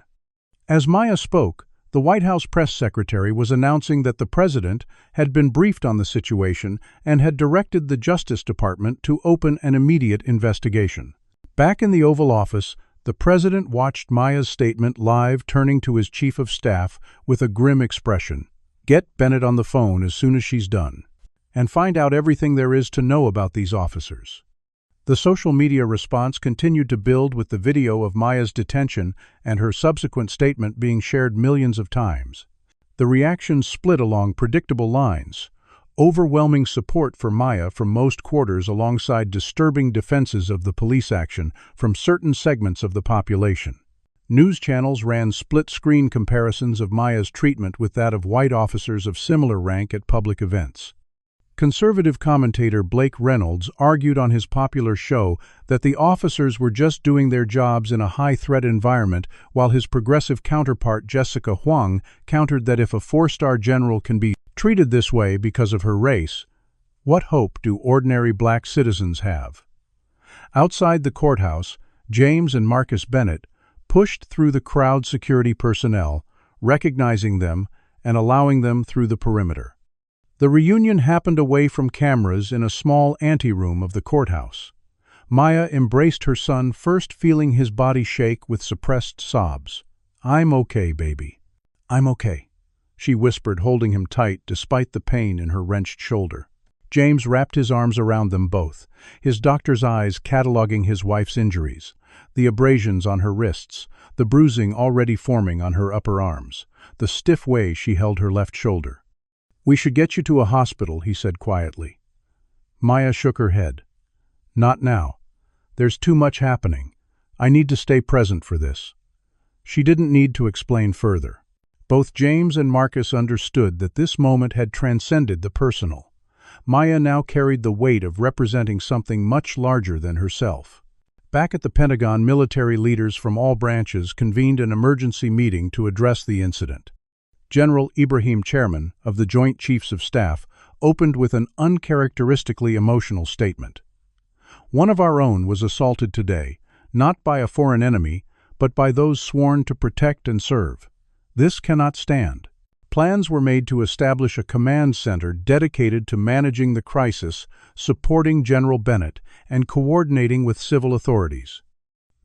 As Maya spoke, the White House press secretary was announcing that the president had been briefed on the situation and had directed the Justice Department to open an immediate investigation. Back in the Oval Office, the president watched Maya's statement live, turning to his chief of staff with a grim expression. "Get Bennett on the phone as soon as she's done, and find out everything there is to know about these officers." The social media response continued to build, with the video of Maya's detention and her subsequent statement being shared millions of times. The reactions split along predictable lines: overwhelming support for Maya from most quarters alongside disturbing defenses of the police action from certain segments of the population. News channels ran split-screen comparisons of Maya's treatment with that of white officers of similar rank at public events. Conservative commentator Blake Reynolds argued on his popular show that the officers were just doing their jobs in a high-threat environment, while his progressive counterpart Jessica Huang countered that if a four-star general can be treated this way because of her race, what hope do ordinary black citizens have? Outside the courthouse, James and Marcus Bennett pushed through the crowd security personnel, recognizing them and allowing them through the perimeter. The reunion happened away from cameras in a small anteroom of the courthouse. Maya embraced her son, first feeling his body shake with suppressed sobs. "I'm okay, baby. I'm okay," she whispered, holding him tight despite the pain in her wrenched shoulder. James wrapped his arms around them both, his doctor's eyes cataloging his wife's injuries, the abrasions on her wrists, the bruising already forming on her upper arms, the stiff way she held her left shoulder. "We should get you to a hospital," he said quietly. Maya shook her head. "Not now. There's too much happening. I need to stay present for this." She didn't need to explain further. Both James and Marcus understood that this moment had transcended the personal. Maya now carried the weight of representing something much larger than herself. Back at the Pentagon, military leaders from all branches convened an emergency meeting to address the incident. General Ibrahim, chairman of the Joint Chiefs of Staff, opened with an uncharacteristically emotional statement. "One of our own was assaulted today, not by a foreign enemy, but by those sworn to protect and serve. This cannot stand." Plans were made to establish a command center dedicated to managing the crisis, supporting General Bennett, and coordinating with civil authorities.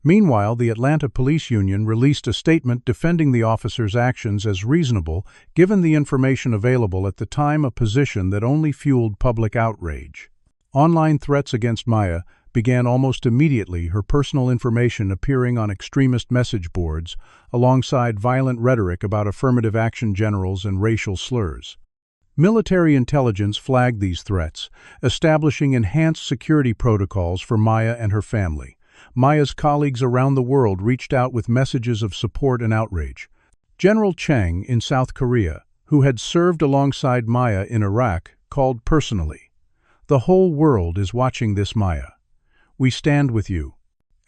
Meanwhile, the Atlanta Police Union released a statement defending the officers' actions as reasonable given the information available at the time, a position that only fueled public outrage. Online threats against Maya began almost immediately, her personal information appearing on extremist message boards, alongside violent rhetoric about affirmative action generals and racial slurs. Military intelligence flagged these threats, establishing enhanced security protocols for Maya and her family. Maya's colleagues around the world reached out with messages of support and outrage. General Chang in South Korea, who had served alongside Maya in Iraq, called personally, "The whole world is watching this, Maya. We stand with you."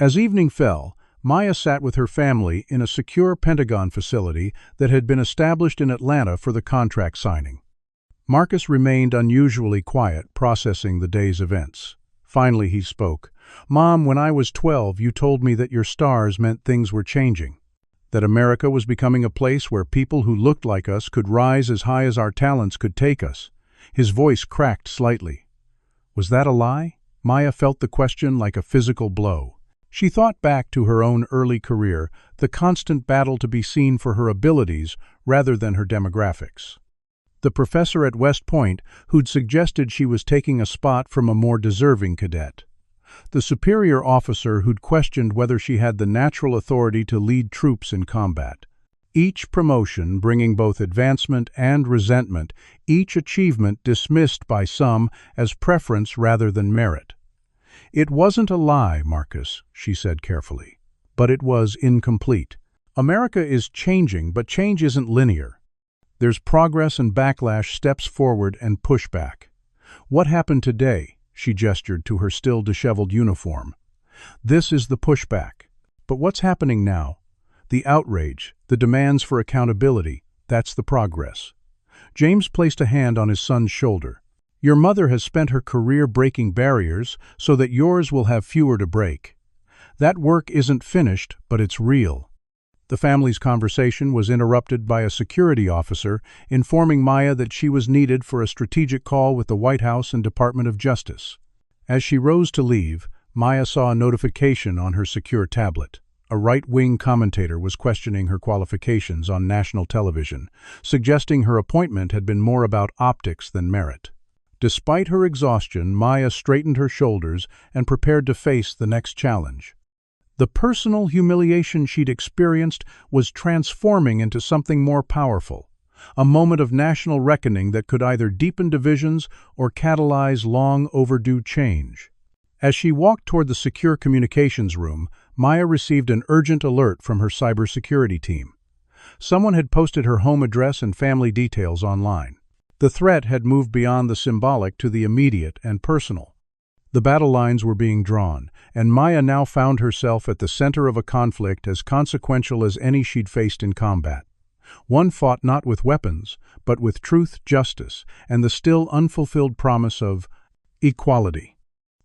As evening fell, Maya sat with her family in a secure Pentagon facility that had been established in Atlanta for the contract signing. Marcus remained unusually quiet, processing the day's events. Finally, he spoke. "Mom, when I was 12, you told me that your stars meant things were changing. That America was becoming a place where people who looked like us could rise as high as our talents could take us." His voice cracked slightly. Was that a lie? Maya felt the question like a physical blow. She thought back to her own early career, the constant battle to be seen for her abilities rather than her demographics. The professor at West Point who'd suggested she was taking a spot from a more deserving cadet. The superior officer who'd questioned whether she had the natural authority to lead troops in combat. Each promotion bringing both advancement and resentment, each achievement dismissed by some as preference rather than merit. "It wasn't a lie, Marcus," she said carefully, "but it was incomplete. America is changing, but change isn't linear. There's progress and backlash, steps forward and pushback. What happened today?" She gestured to her still disheveled uniform. "This is the pushback. But what's happening now? The outrage, the demands for accountability, that's the progress." James placed a hand on his son's shoulder. "Your mother has spent her career breaking barriers so that yours will have fewer to break. That work isn't finished, but it's real." The family's conversation was interrupted by a security officer informing Maya that she was needed for a strategic call with the White House and Department of Justice. As she rose to leave, Maya saw a notification on her secure tablet. A right-wing commentator was questioning her qualifications on national television, suggesting her appointment had been more about optics than merit. Despite her exhaustion, Maya straightened her shoulders and prepared to face the next challenge. The personal humiliation she'd experienced was transforming into something more powerful, a moment of national reckoning that could either deepen divisions or catalyze long-overdue change. As she walked toward the secure communications room, Maya received an urgent alert from her cybersecurity team. Someone had posted her home address and family details online. The threat had moved beyond the symbolic to the immediate and personal. The battle lines were being drawn, and Maya now found herself at the center of a conflict as consequential as any she'd faced in combat. One fought not with weapons, but with truth, justice, and the still unfulfilled promise of equality.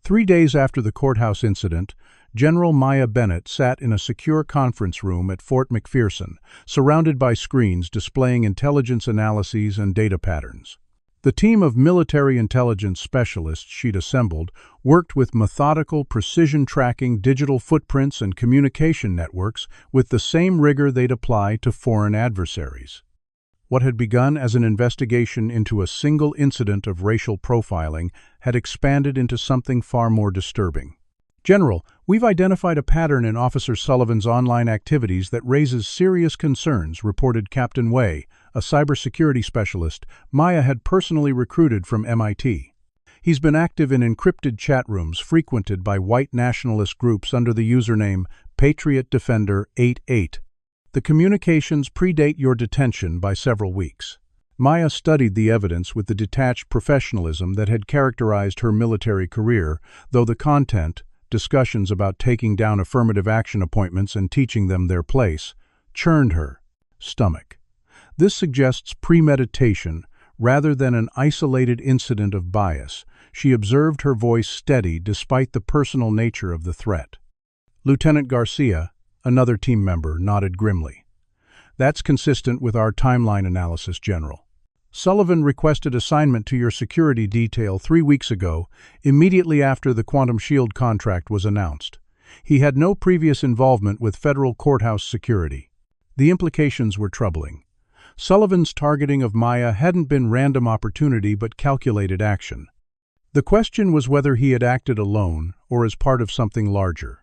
3 days after the courthouse incident, General Maya Bennett sat in a secure conference room at Fort McPherson, surrounded by screens displaying intelligence analyses and data patterns. The team of military intelligence specialists she'd assembled worked with methodical precision tracking digital footprints and communication networks with the same rigor they'd apply to foreign adversaries. What had begun as an investigation into a single incident of racial profiling had expanded into something far more disturbing. "General, we've identified a pattern in Officer Sullivan's online activities that raises serious concerns," reported Captain Way, a cybersecurity specialist Maya had personally recruited from MIT. "He's been active in encrypted chat rooms frequented by white nationalist groups under the username Patriot Defender 88. The communications predate your detention by several weeks." Maya studied the evidence with the detached professionalism that had characterized her military career, though the content, discussions about taking down affirmative action appointments and teaching them their place, churned her stomach. This suggests premeditation rather than an isolated incident of bias. She observed, her voice steady despite the personal nature of the threat. Lieutenant Garcia, another team member, nodded grimly. "That's consistent with our timeline analysis, General. Sullivan requested assignment to your security detail 3 weeks ago, immediately after the Quantum Shield contract was announced. He had no previous involvement with federal courthouse security." The implications were troubling. Sullivan's targeting of Maya hadn't been random opportunity but calculated action. The question was whether he had acted alone or as part of something larger.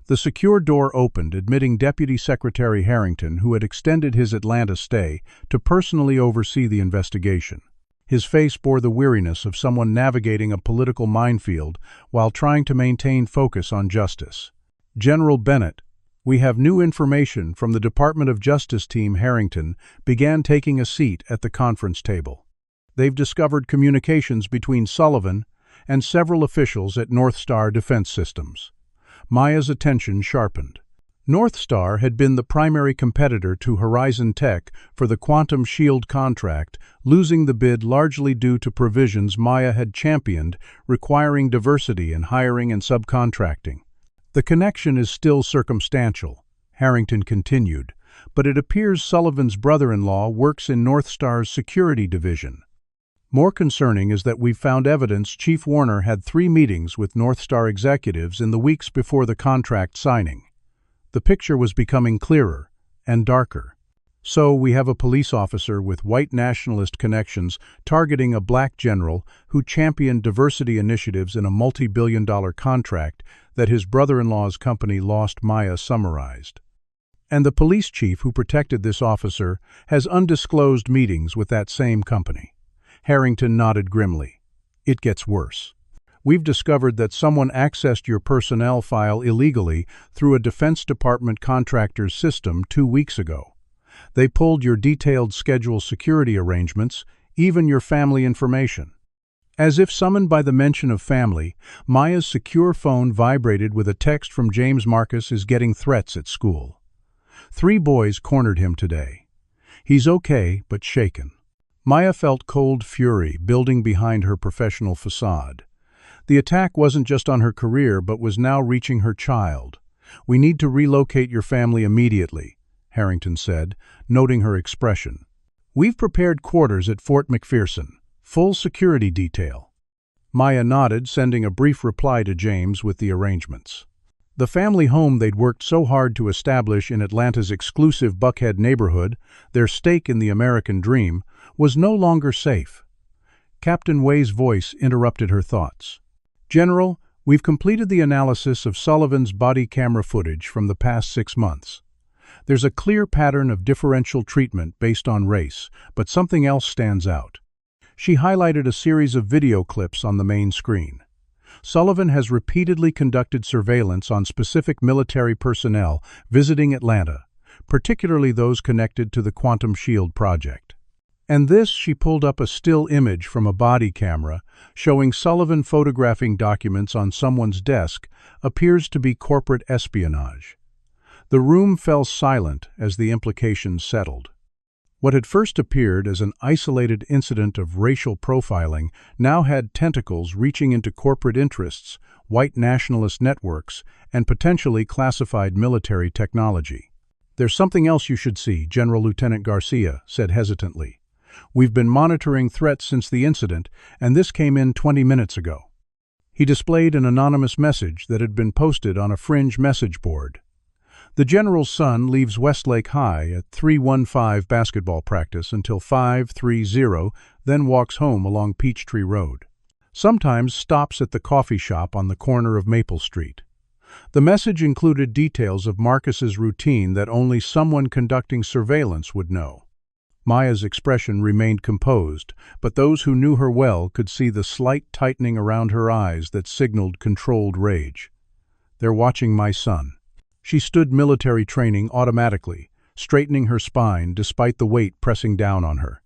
The secure door opened, admitting Deputy Secretary Harrington, who had extended his Atlanta stay, to personally oversee the investigation. His face bore the weariness of someone navigating a political minefield while trying to maintain focus on justice. "General Bennett, we have new information from the Department of Justice team." Harrington began taking a seat at the conference table. "They've discovered communications between Sullivan and several officials at North Star Defense Systems." Maya's attention sharpened. North Star had been the primary competitor to Horizon Tech for the Quantum Shield contract, losing the bid largely due to provisions Maya had championed requiring diversity in hiring and subcontracting. The connection is still circumstantial, Harrington continued, but it appears Sullivan's brother-in-law works in North Star's security division. More concerning is that we've found evidence Chief Warner had 3 meetings with North Star executives in the weeks before the contract signing. The picture was becoming clearer and darker. So we have a police officer with white nationalist connections targeting a black general who championed diversity initiatives in a multi-billion-dollar contract that his brother-in-law's company lost, Maya summarized. And the police chief who protected this officer has undisclosed meetings with that same company. Harrington nodded grimly. It gets worse. We've discovered that someone accessed your personnel file illegally through a Defense Department contractor's system 2 weeks ago. They pulled your detailed schedule security arrangements, even your family information. As if summoned by the mention of family, Maya's secure phone vibrated with a text from James Marcus is getting threats at school. 3 boys cornered him today. He's okay, but shaken. Maya felt cold fury building behind her professional facade. The attack wasn't just on her career, but was now reaching her child. We need to relocate your family immediately, Harrington said, noting her expression. We've prepared quarters at Fort McPherson, full security detail. Maya nodded, sending a brief reply to James with the arrangements. The family home they'd worked so hard to establish in Atlanta's exclusive Buckhead neighborhood, their stake in the American dream, was no longer safe. Captain Way's voice interrupted her thoughts. General, we've completed the analysis of Sullivan's body camera footage from the past 6 months. There's a clear pattern of differential treatment based on race, but something else stands out. She highlighted a series of video clips on the main screen. Sullivan has repeatedly conducted surveillance on specific military personnel visiting Atlanta, particularly those connected to the Quantum Shield project. And this, she pulled up a still image from a body camera showing Sullivan photographing documents on someone's desk, appears to be corporate espionage. The room fell silent as the implications settled. What had first appeared as an isolated incident of racial profiling now had tentacles reaching into corporate interests, white nationalist networks, and potentially classified military technology. There's something else you should see, General Lieutenant Garcia said hesitantly. We've been monitoring threats since the incident, and this came in 20 minutes ago. He displayed an anonymous message that had been posted on a fringe message board. The general's son leaves Westlake High at 3:15 basketball practice until 5:30, then walks home along Peachtree Road. Sometimes stops at the coffee shop on the corner of Maple Street. The message included details of Marcus's routine that only someone conducting surveillance would know. Maya's expression remained composed, but those who knew her well could see the slight tightening around her eyes that signaled controlled rage. They're watching my son. She stood military training automatically, straightening her spine despite the weight pressing down on her.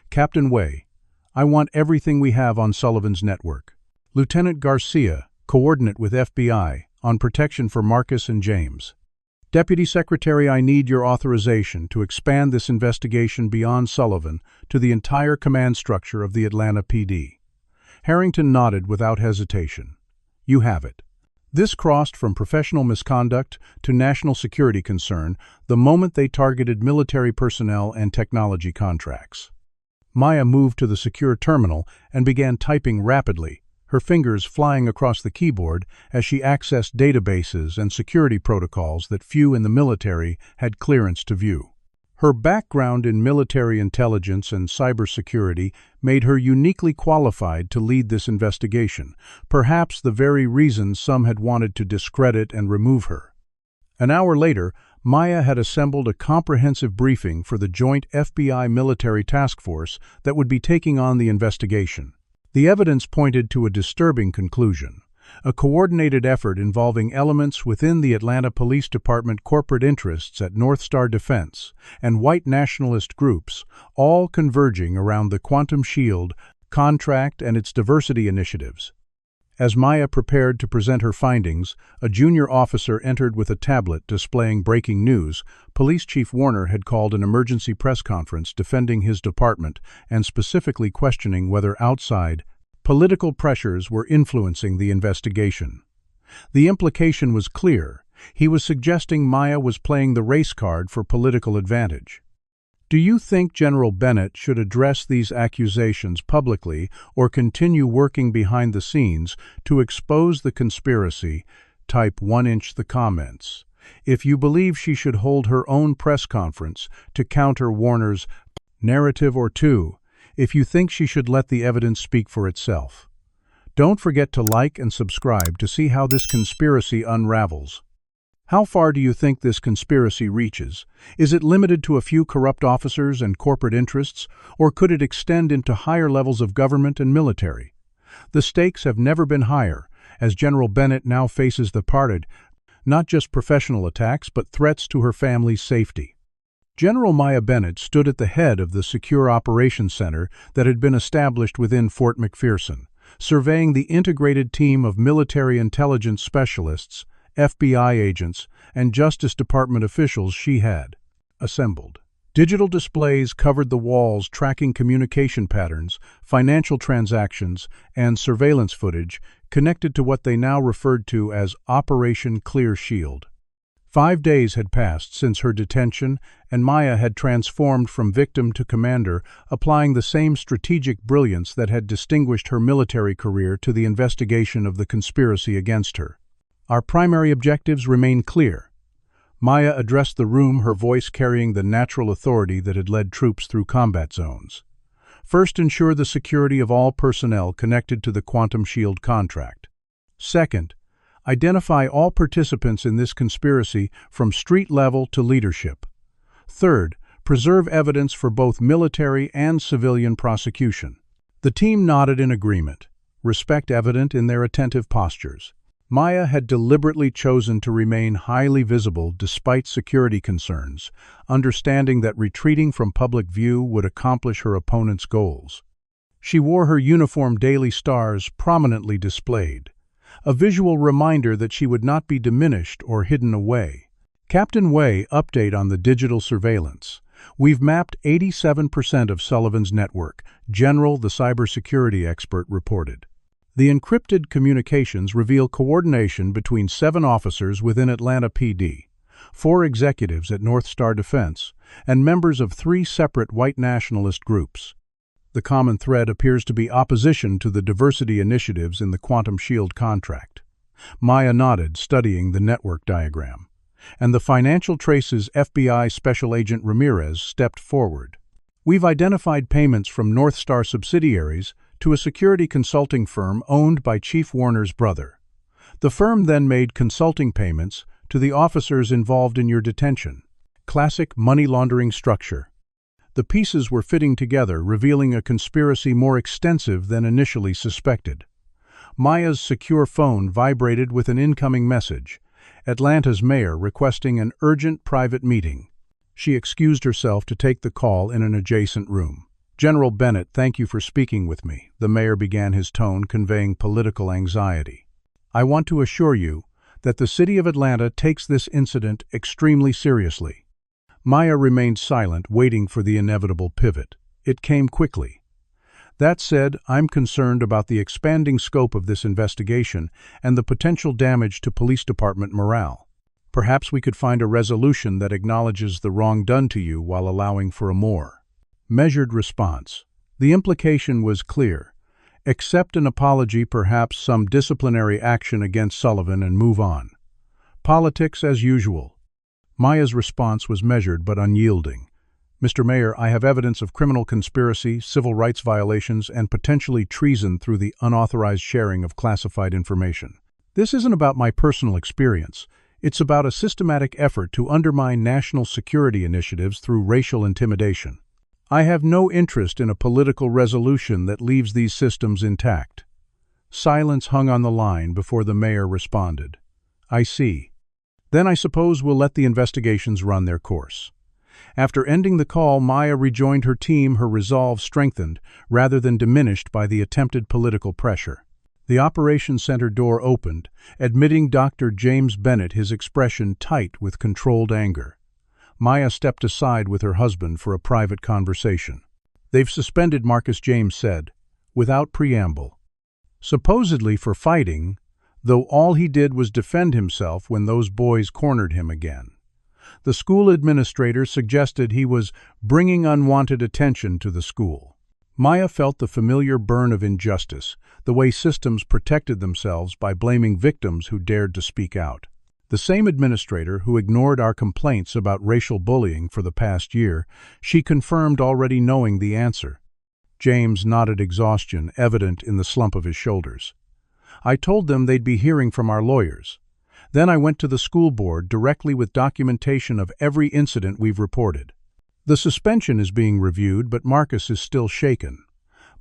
Captain Way, I want everything we have on Sullivan's network. Lieutenant Garcia, coordinate with FBI, on protection for Marcus and James. Deputy Secretary, I need your authorization to expand this investigation beyond Sullivan to the entire command structure of the Atlanta PD. Harrington nodded without hesitation. You have it. This crossed from professional misconduct to national security concern the moment they targeted military personnel and technology contracts. Maya moved to the secure terminal and began typing rapidly, her fingers flying across the keyboard as she accessed databases and security protocols that few in the military had clearance to view. Her background in military intelligence and cybersecurity made her uniquely qualified to lead this investigation, perhaps the very reason some had wanted to discredit and remove her. An hour later, Maya had assembled a comprehensive briefing for the joint FBI military task force that would be taking on the investigation. The evidence pointed to a disturbing conclusion. A coordinated effort involving elements within the Atlanta Police Department corporate interests at North Star Defense and white nationalist groups, all converging around the Quantum Shield contract and its diversity initiatives. As Maya prepared to present her findings, a junior officer entered with a tablet displaying breaking news. Police Chief Warner had called an emergency press conference defending his department and specifically questioning whether outside political pressures were influencing the investigation. The implication was clear. He was suggesting Maya was playing the race card for political advantage. Do you think General Bennett should address these accusations publicly or continue working behind the scenes to expose the conspiracy? Type 1" the comments. If you believe she should hold her own press conference to counter Warner's narrative, or 2, if you think she should let the evidence speak for itself. Don't forget to like and subscribe to see how this conspiracy unravels. How far do you think this conspiracy reaches? Is it limited to a few corrupt officers and corporate interests, or could it extend into higher levels of government and military? The stakes have never been higher, as General Bennett now faces the parted, not just professional attacks, but threats to her family's safety. General Maya Bennett stood at the head of the secure operations center that had been established within Fort McPherson, surveying the integrated team of military intelligence specialists, FBI agents, and Justice Department officials she had assembled. Digital displays covered the walls tracking communication patterns, financial transactions, and surveillance footage connected to what they now referred to as Operation Clear Shield. 5 days had passed since her detention, and Maya had transformed from victim to commander, applying the same strategic brilliance that had distinguished her military career to the investigation of the conspiracy against her. Our primary objectives remain clear. Maya addressed the room, her voice carrying the natural authority that had led troops through combat zones. First, ensure the security of all personnel connected to the Quantum Shield contract. Second, identify all participants in this conspiracy from street level to leadership. Third, preserve evidence for both military and civilian prosecution. The team nodded in agreement, respect evident in their attentive postures. Maya had deliberately chosen to remain highly visible despite security concerns, understanding that retreating from public view would accomplish her opponent's goals. She wore her uniform daily stars prominently displayed, a visual reminder that she would not be diminished or hidden away. Captain Wei, update on the digital surveillance. We've mapped 87% of Sullivan's network, General, the cybersecurity expert, reported. The encrypted communications reveal coordination between 7 officers within Atlanta PD, 4 executives at North Star Defense, and members of 3 separate white nationalist groups. The common thread appears to be opposition to the diversity initiatives in the Quantum Shield contract. Maya nodded, studying the network diagram. And the financial traces. FBI Special Agent Ramirez stepped forward. We've identified payments from North Star subsidiaries to a security consulting firm owned by Chief Warner's brother. The firm then made consulting payments to the officers involved in your detention. Classic money laundering structure. The pieces were fitting together, revealing a conspiracy more extensive than initially suspected. Maya's secure phone vibrated with an incoming message. Atlanta's mayor requesting an urgent private meeting. She excused herself to take the call in an adjacent room. General Bennett, thank you for speaking with me, the mayor began, his tone conveying political anxiety. I want to assure you that the city of Atlanta takes this incident extremely seriously. Maya remained silent, waiting for the inevitable pivot. It came quickly. That said, I'm concerned about the expanding scope of this investigation and the potential damage to police department morale. Perhaps we could find a resolution that acknowledges the wrong done to you while allowing for a more measured response. The implication was clear. Accept an apology, perhaps some disciplinary action against Sullivan, and move on. Politics as usual. Maya's response was measured but unyielding. Mr. Mayor, I have evidence of criminal conspiracy, civil rights violations, and potentially treason through the unauthorized sharing of classified information. This isn't about my personal experience. It's about a systematic effort to undermine national security initiatives through racial intimidation. I have no interest in a political resolution that leaves these systems intact. Silence hung on the line before the mayor responded. I see. Then I suppose we'll let the investigations run their course. After ending the call, Maya rejoined her team, her resolve strengthened rather than diminished by the attempted political pressure. The Operations Center door opened, admitting Dr. James Bennett, his expression tight with controlled anger. Maya stepped aside with her husband for a private conversation. "They've suspended," Marcus James said, without preamble. Supposedly for fighting, though all he did was defend himself when those boys cornered him again. The school administrator suggested he was bringing unwanted attention to the school. Maya felt the familiar burn of injustice, the way systems protected themselves by blaming victims who dared to speak out. The same administrator who ignored our complaints about racial bullying for the past year, she confirmed already knowing the answer. James nodded, exhaustion evident in the slump of his shoulders. "I told them they'd be hearing from our lawyers. Then I went to the school board directly with documentation of every incident we've reported. The suspension is being reviewed, but Marcus is still shaken."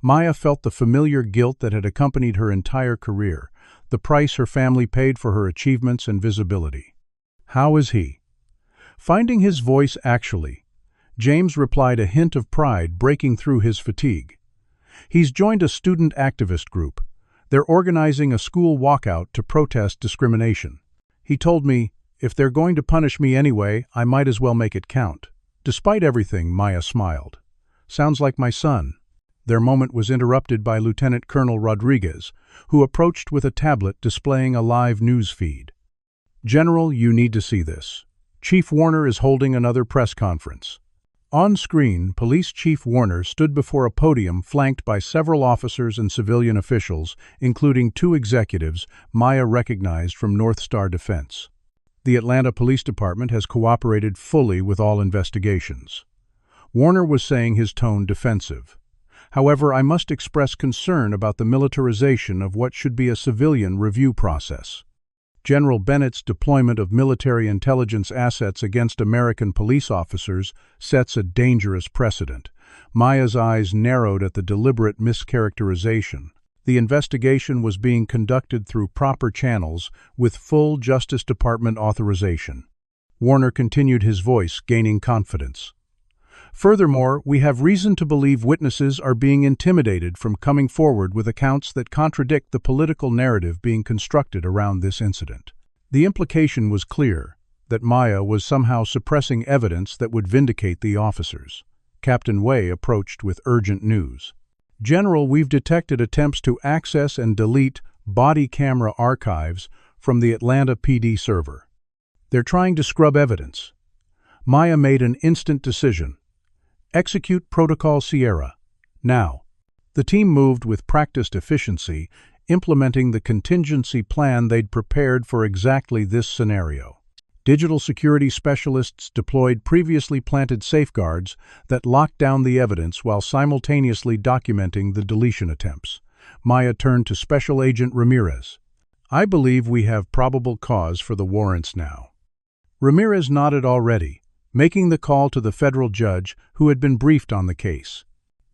Maya felt the familiar guilt that had accompanied her entire career, the price her family paid for her achievements and visibility. "How is he?" Finding his voice actually, James replied, a hint of pride breaking through his fatigue. "He's joined a student activist group. They're organizing a school walkout to protest discrimination. He told me, if they're going to punish me anyway, I might as well make it count." Despite everything, Maya smiled. "Sounds like my son." Their moment was interrupted by Lieutenant Colonel Rodriguez, who approached with a tablet displaying a live news feed. "General, you need to see this. Chief Warner is holding another press conference." On screen, Police Chief Warner stood before a podium flanked by several officers and civilian officials, including 2 executives Maya recognized from North Star Defense. The Atlanta Police Department has cooperated fully with all investigations. Warner was saying, his tone defensive. "However, I must express concern about the militarization of what should be a civilian review process. General Bennett's deployment of military intelligence assets against American police officers sets a dangerous precedent." Maya's eyes narrowed at the deliberate mischaracterization. The investigation was being conducted through proper channels with full Justice Department authorization. Warner continued, his voice gaining confidence. "Furthermore, we have reason to believe witnesses are being intimidated from coming forward with accounts that contradict the political narrative being constructed around this incident." The implication was clear, that Maya was somehow suppressing evidence that would vindicate the officers. Captain Way approached with urgent news. "General, we've detected attempts to access and delete body camera archives from the Atlanta PD server. They're trying to scrub evidence." Maya made an instant decision. "Execute Protocol Sierra. Now." The team moved with practiced efficiency, implementing the contingency plan they'd prepared for exactly this scenario. Digital security specialists deployed previously planted safeguards that locked down the evidence while simultaneously documenting the deletion attempts. Maya turned to Special Agent Ramirez. "I believe we have probable cause for the warrants now." Ramirez nodded already, making the call to the federal judge who had been briefed on the case.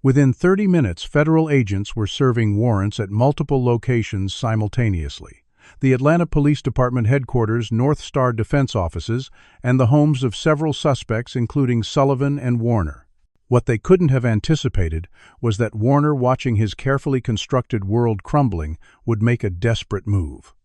Within 30 minutes, federal agents were serving warrants at multiple locations simultaneously: the Atlanta Police Department headquarters, North Star Defense offices, and the homes of several suspects including Sullivan and Warner. What they couldn't have anticipated was that Warner, watching his carefully constructed world crumbling, would make a desperate move.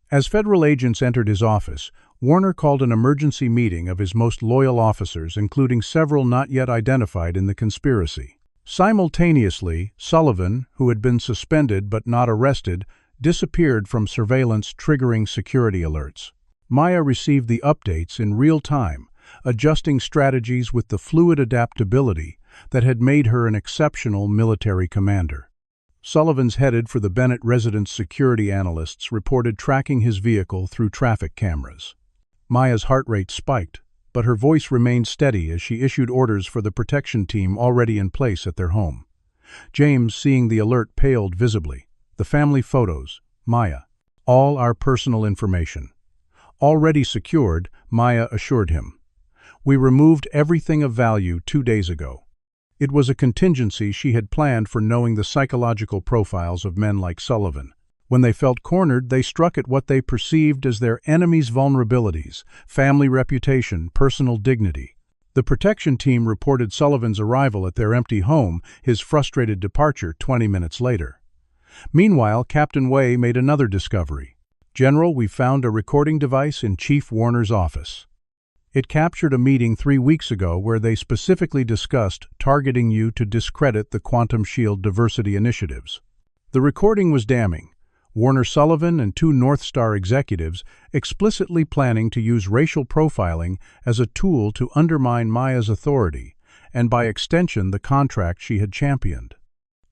As federal agents entered his office, Warner called an emergency meeting of his most loyal officers, including several not yet identified in the conspiracy. Simultaneously, Sullivan, who had been suspended but not arrested, disappeared from surveillance, triggering security alerts. Maya received the updates in real time, adjusting strategies with the fluid adaptability that had made her an exceptional military commander. Sullivan's headed for the Bennett residence. Security analysts reported tracking his vehicle through traffic cameras. Maya's heart rate spiked, but her voice remained steady as she issued orders for the protection team already in place at their home. James, seeing the alert, paled visibly. "The family photos, Maya. All our personal information." "Already secured," Maya assured him. "We removed everything of value 2 days ago." It was a contingency she had planned for, knowing the psychological profiles of men like Sullivan. When they felt cornered, they struck at what they perceived as their enemy's vulnerabilities: family reputation, personal dignity. The protection team reported Sullivan's arrival at their empty home, his frustrated departure 20 minutes later. Meanwhile, Captain Way made another discovery. "General, we found a recording device in Chief Warner's office. It captured a meeting 3 weeks ago where they specifically discussed targeting you to discredit the Quantum Shield diversity initiatives." The recording was damning. Warner Sullivan and 2 North Star executives explicitly planning to use racial profiling as a tool to undermine Maya's authority, and by extension the contract she had championed.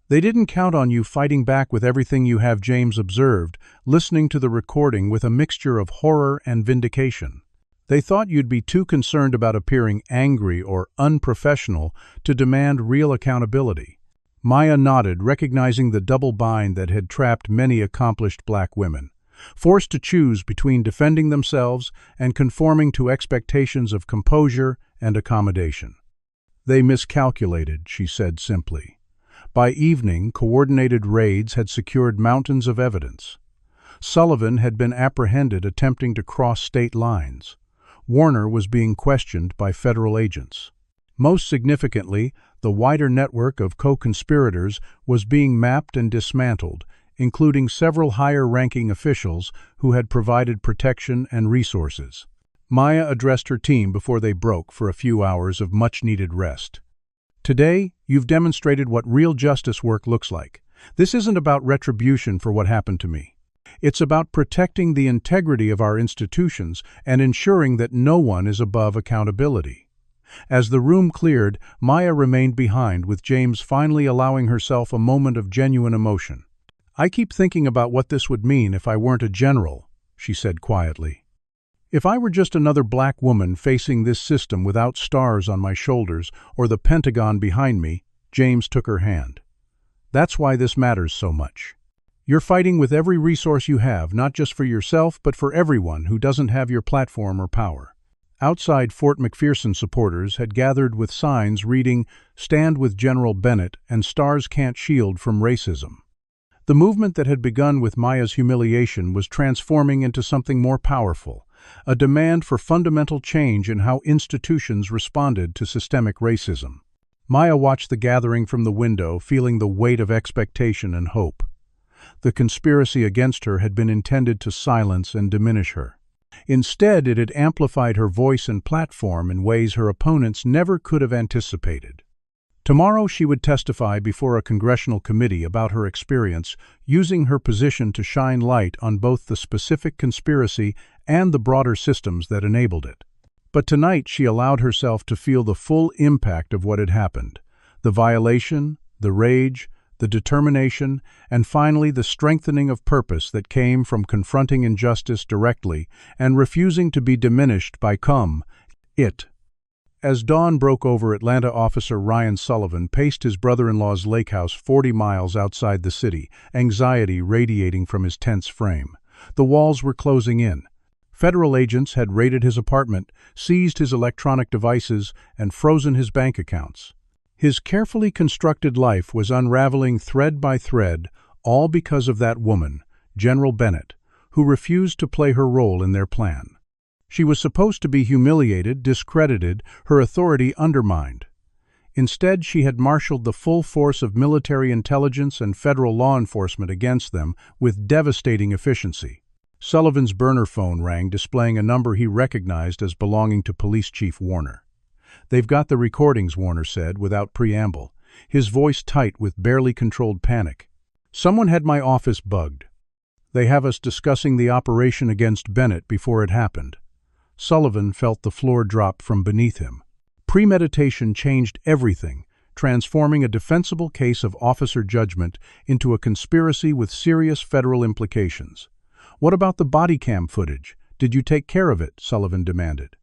"They didn't count on you fighting back with everything you have," James observed, listening to the recording with a mixture of horror and vindication. "They thought you'd be too concerned about appearing angry or unprofessional to demand real accountability." Maya nodded, recognizing the double bind that had trapped many accomplished black women, forced to choose between defending themselves and conforming to expectations of composure and accommodation. "They miscalculated," she said simply. By evening, coordinated raids had secured mountains of evidence. Sullivan had been apprehended attempting to cross state lines. Warner was being questioned by federal agents. Most significantly, the wider network of co-conspirators was being mapped and dismantled, including several higher-ranking officials who had provided protection and resources. Maya addressed her team before they broke for a few hours of much-needed rest. "Today, you've demonstrated what real justice work looks like. This isn't about retribution for what happened to me. It's about protecting the integrity of our institutions and ensuring that no one is above accountability." As the room cleared, Maya remained behind, with James finally allowing herself a moment of genuine emotion. "I keep thinking about what this would mean if I weren't a general," she said quietly. "If I were just another black woman facing this system without stars on my shoulders or the Pentagon behind me." James took her hand. "That's why this matters so much. You're fighting with every resource you have, not just for yourself, but for everyone who doesn't have your platform or power." Outside, Fort McPherson supporters had gathered with signs reading, "Stand with General Bennett" and "Stars Can't Shield from Racism." The movement that had begun with Maya's humiliation was transforming into something more powerful, a demand for fundamental change in how institutions responded to systemic racism. Maya watched the gathering from the window, feeling the weight of expectation and hope. The conspiracy against her had been intended to silence and diminish her. Instead, it had amplified her voice and platform in ways her opponents never could have anticipated. Tomorrow she would testify before a congressional committee about her experience, using her position to shine light on both the specific conspiracy and the broader systems that enabled it. But tonight she allowed herself to feel the full impact of what had happened: the violation, the rage, the determination, and finally the strengthening of purpose that came from confronting injustice directly and refusing to be diminished by it. As dawn broke over, Atlanta officer Ryan Sullivan paced his brother-in-law's lake house 40 miles outside the city, anxiety radiating from his tense frame. The walls were closing in. Federal agents had raided his apartment, seized his electronic devices, and frozen his bank accounts. His carefully constructed life was unraveling thread by thread, all because of that woman, General Bennett, who refused to play her role in their plan. She was supposed to be humiliated, discredited, her authority undermined. Instead, she had marshaled the full force of military intelligence and federal law enforcement against them with devastating efficiency. Sullivan's burner phone rang, displaying a number he recognized as belonging to Police Chief Warner. "They've got the recordings," Warner said, without preamble, his voice tight with barely controlled panic. "Someone had my office bugged. They have us discussing the operation against Bennett before it happened." Sullivan felt the floor drop from beneath him. Premeditation changed everything, transforming a defensible case of officer judgment into a conspiracy with serious federal implications. "What about the body cam footage? Did you take care of it?" Sullivan demanded.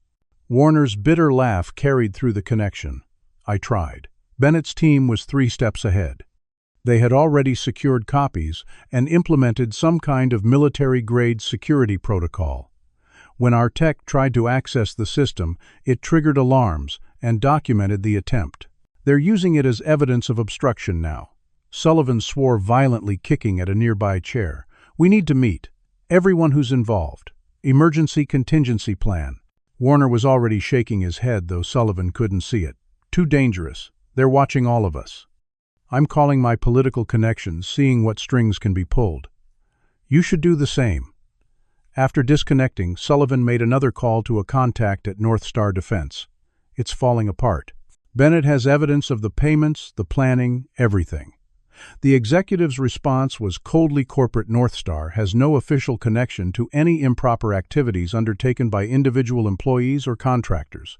Warner's bitter laugh carried through the connection. "I tried." Bennett's team was 3 steps ahead. They had already secured copies and implemented some kind of military-grade security protocol. When our tech tried to access the system, it triggered alarms and documented the attempt. "They're using it as evidence of obstruction now." Sullivan swore violently, kicking at a nearby chair. "We need to meet. Everyone who's involved. Emergency contingency plan." Warner was already shaking his head, though Sullivan couldn't see it. "Too dangerous. They're watching all of us." I'm calling my political connections, seeing what strings can be pulled. You should do the same." After disconnecting, Sullivan made another call to a contact at North Star Defense. "It's falling apart. Bennett has evidence of the payments, the planning, everything." The executive's response was coldly corporate. North Star has no official connection to any improper activities undertaken by individual employees or contractors.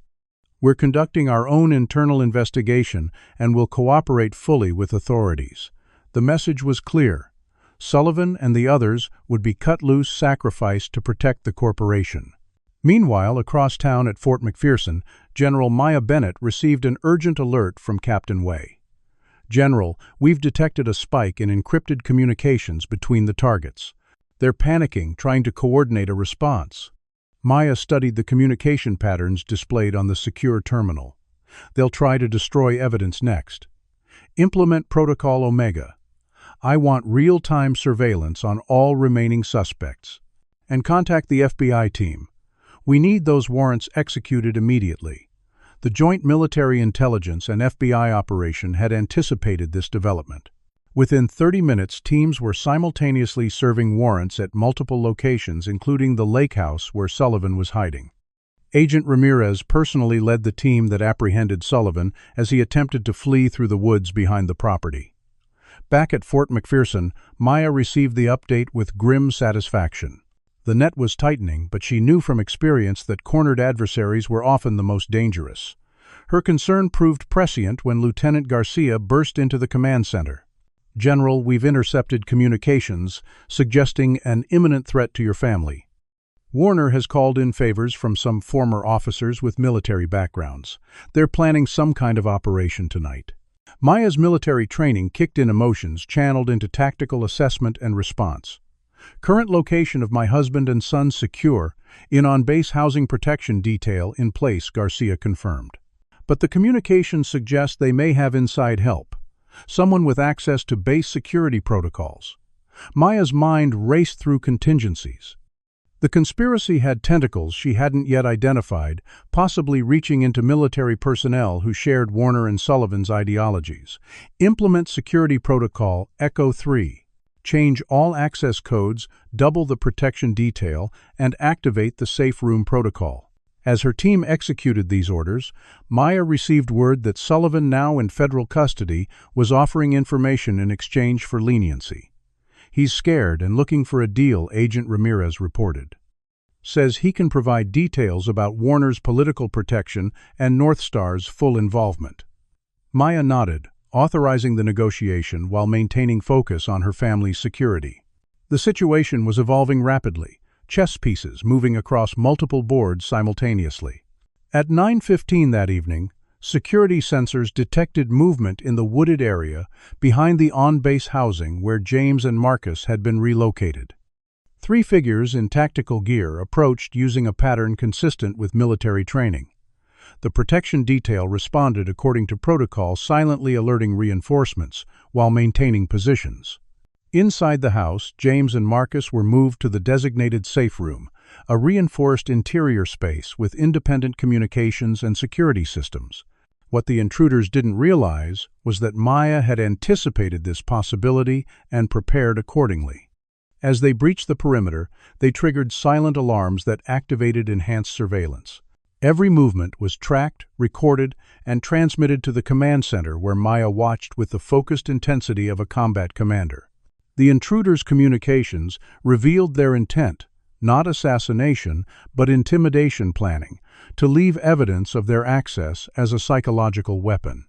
"We're conducting our own internal investigation and will cooperate fully with authorities." The message was clear. Sullivan and the others would be cut loose, sacrificed to protect the corporation. Meanwhile, across town at Fort McPherson, General Maya Bennett received an urgent alert from Captain Way. "General, we've detected a spike in encrypted communications between the targets. They're panicking, trying to coordinate a response." Maya studied the communication patterns displayed on the secure terminal. "They'll try to destroy evidence next. Implement Protocol Omega. I want real-time surveillance on all remaining suspects. And contact the FBI team. We need those warrants executed immediately." The Joint Military Intelligence and FBI operation had anticipated this development. Within 30 minutes, teams were simultaneously serving warrants at multiple locations, including the lake house where Sullivan was hiding. Agent Ramirez personally led the team that apprehended Sullivan as he attempted to flee through the woods behind the property. Back at Fort McPherson, Maya received the update with grim satisfaction. The net was tightening, but she knew from experience that cornered adversaries were often the most dangerous. Her concern proved prescient when Lieutenant Garcia burst into the command center. "General, we've intercepted communications suggesting an imminent threat to your family. Warner has called in favors from some former officers with military backgrounds. They're planning some kind of operation tonight." Maya's military training kicked in, emotions channeled into tactical assessment and response. "Current location of my husband and son secure, in on-base housing protection detail in place," Garcia confirmed. "But the communications suggest they may have inside help, someone with access to base security protocols." Maya's mind raced through contingencies. The conspiracy had tentacles she hadn't yet identified, possibly reaching into military personnel who shared Warner and Sullivan's ideologies. "Implement security protocol Echo 3. Change all access codes, double the protection detail, and activate the safe room protocol." As her team executed these orders, Maya received word that Sullivan, now in federal custody, was offering information in exchange for leniency. "He's scared and looking for a deal," Agent Ramirez reported. "Says he can provide details about Warner's political protection and North Star's full involvement." Maya nodded, authorizing the negotiation while maintaining focus on her family's security. The situation was evolving rapidly, chess pieces moving across multiple boards simultaneously. At 9:15 that evening, security sensors detected movement in the wooded area behind the on-base housing where James and Marcus had been relocated. 3 figures in tactical gear approached using a pattern consistent with military training. The protection detail responded according to protocol, silently alerting reinforcements while maintaining positions. Inside the house, James and Marcus were moved to the designated safe room, a reinforced interior space with independent communications and security systems. What the intruders didn't realize was that Maya had anticipated this possibility and prepared accordingly. As they breached the perimeter, they triggered silent alarms that activated enhanced surveillance. Every movement was tracked, recorded, and transmitted to the command center where Maya watched with the focused intensity of a combat commander. The intruders' communications revealed their intent, not assassination, but intimidation planning, to leave evidence of their access as a psychological weapon.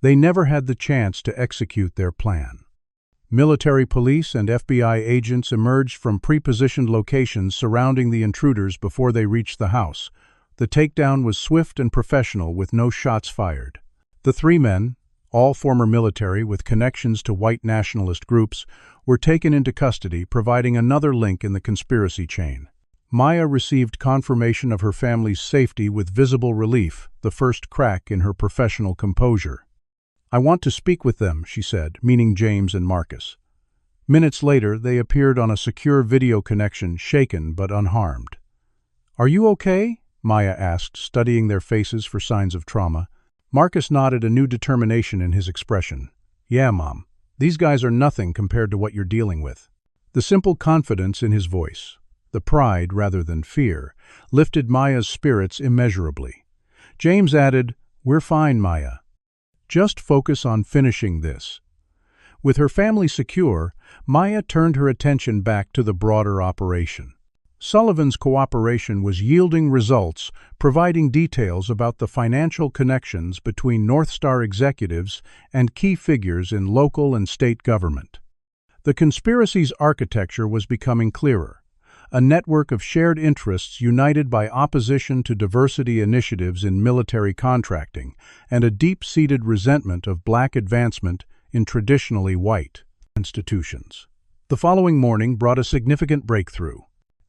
They never had the chance to execute their plan. Military police and FBI agents emerged from pre-positioned locations surrounding the intruders before they reached the house. The takedown was swift and professional, with no shots fired. The 3 men, all former military with connections to white nationalist groups, were taken into custody, providing another link in the conspiracy chain. Maya received confirmation of her family's safety with visible relief, the first crack in her professional composure. "I want to speak with them," she said, meaning James and Marcus. Minutes later, they appeared on a secure video connection, shaken but unharmed. "Are you okay?" Maya asked, studying their faces for signs of trauma. Marcus nodded, a new determination in his expression. "Yeah, Mom. These guys are nothing compared to what you're dealing with." The simple confidence in his voice, the pride rather than fear, lifted Maya's spirits immeasurably. James added, "We're fine, Maya. Just focus on finishing this." With her family secure, Maya turned her attention back to the broader operation. Sullivan's cooperation was yielding results, providing details about the financial connections between North Star executives and key figures in local and state government. The conspiracy's architecture was becoming clearer, a network of shared interests united by opposition to diversity initiatives in military contracting and a deep-seated resentment of black advancement in traditionally white institutions. The following morning brought a significant breakthrough.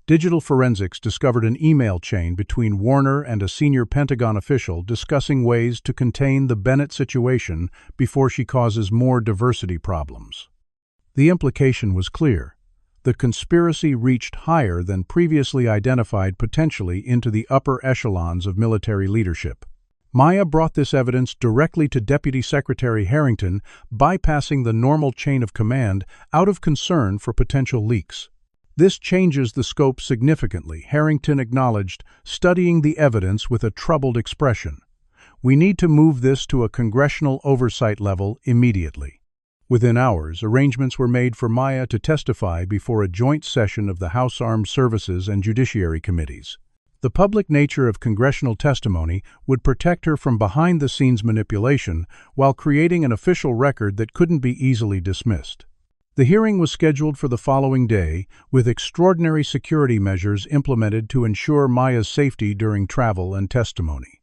Digital forensics discovered an email chain between Warner and a senior Pentagon official discussing ways to contain the Bennett situation before she causes more diversity problems. The implication was clear. The conspiracy reached higher than previously identified, potentially into the upper echelons of military leadership. Maya brought this evidence directly to Deputy Secretary Harrington, bypassing the normal chain of command out of concern for potential leaks. This changes the scope significantly, Harrington acknowledged, studying the evidence with a troubled expression. "We need to move this to a congressional oversight level immediately." Within hours, arrangements were made for Maya to testify before a joint session of the House Armed Services and Judiciary Committees. The public nature of congressional testimony would protect her from behind-the-scenes manipulation while creating an official record that couldn't be easily dismissed. The hearing was scheduled for the following day, with extraordinary security measures implemented to ensure Maya's safety during travel and testimony.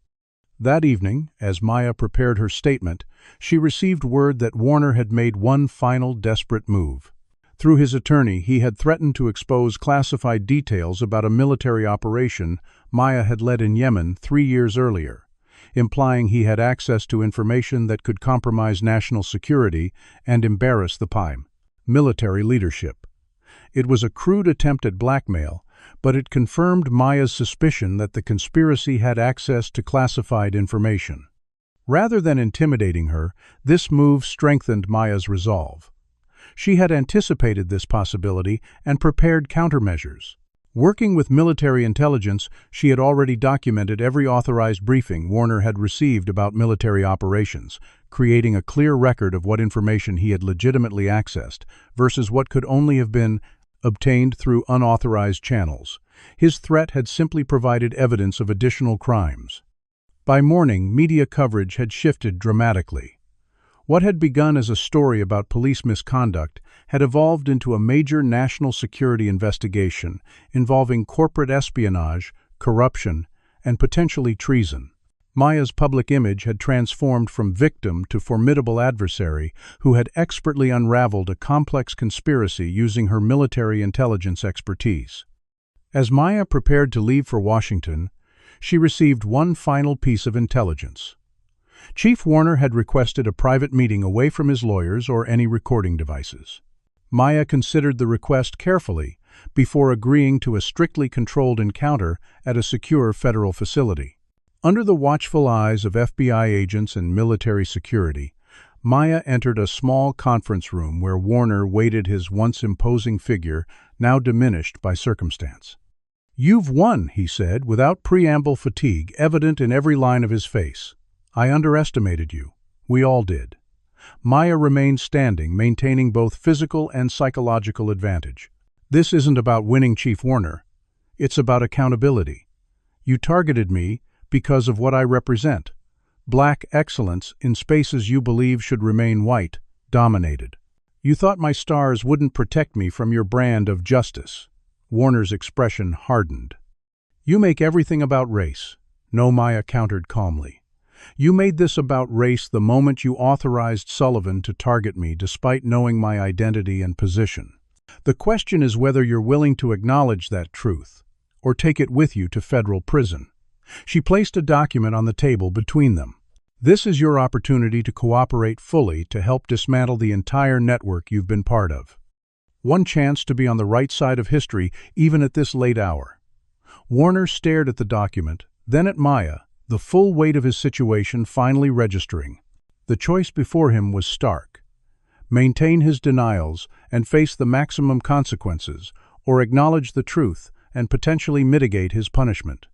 That evening, as Maya prepared her statement, she received word that Warner had made one final desperate move. Through his attorney, he had threatened to expose classified details about a military operation Maya had led in Yemen 3 years earlier, implying he had access to information that could compromise national security and embarrass the PIME military leadership. It was a crude attempt at blackmail, but it confirmed Maya's suspicion that the conspiracy had access to classified information. Rather than intimidating her, this move strengthened Maya's resolve. She had anticipated this possibility and prepared countermeasures. Working with military intelligence, she had already documented every authorized briefing Warner had received about military operations, creating a clear record of what information he had legitimately accessed versus what could only have been obtained through unauthorized channels. His threat had simply provided evidence of additional crimes. By morning, media coverage had shifted dramatically. What had begun as a story about police misconduct had evolved into a major national security investigation involving corporate espionage, corruption, and potentially treason. Maya's public image had transformed from victim to formidable adversary who had expertly unraveled a complex conspiracy using her military intelligence expertise. As Maya prepared to leave for Washington, she received one final piece of intelligence. Chief Warner had requested a private meeting away from his lawyers or any recording devices. Maya considered the request carefully before agreeing to a strictly controlled encounter at a secure federal facility. Under the watchful eyes of FBI agents and military security, Maya entered a small conference room where Warner waited, his once imposing figure now diminished by circumstance. "You've won," he said, without preamble, fatigue evident in every line of his face. "I underestimated you. We all did." Maya remained standing, maintaining both physical and psychological advantage. "This isn't about winning, Chief Warner. It's about accountability. You targeted me because of what I represent. Black excellence in spaces you believe should remain white, dominated. You thought my stars wouldn't protect me from your brand of justice." Warner's expression hardened. "You make everything about race." "No," Maya countered calmly. "You made this about race the moment you authorized Sullivan to target me despite knowing my identity and position. The question is whether you're willing to acknowledge that truth, or take it with you to federal prison." She placed a document on the table between them. "This is your opportunity to cooperate fully to help dismantle the entire network you've been part of. One chance to be on the right side of history, even at this late hour." Warner stared at the document, then at Maya, the full weight of his situation finally registering. The choice before him was stark. maintain his denials and face the maximum consequences, or acknowledge the truth and potentially mitigate his punishment.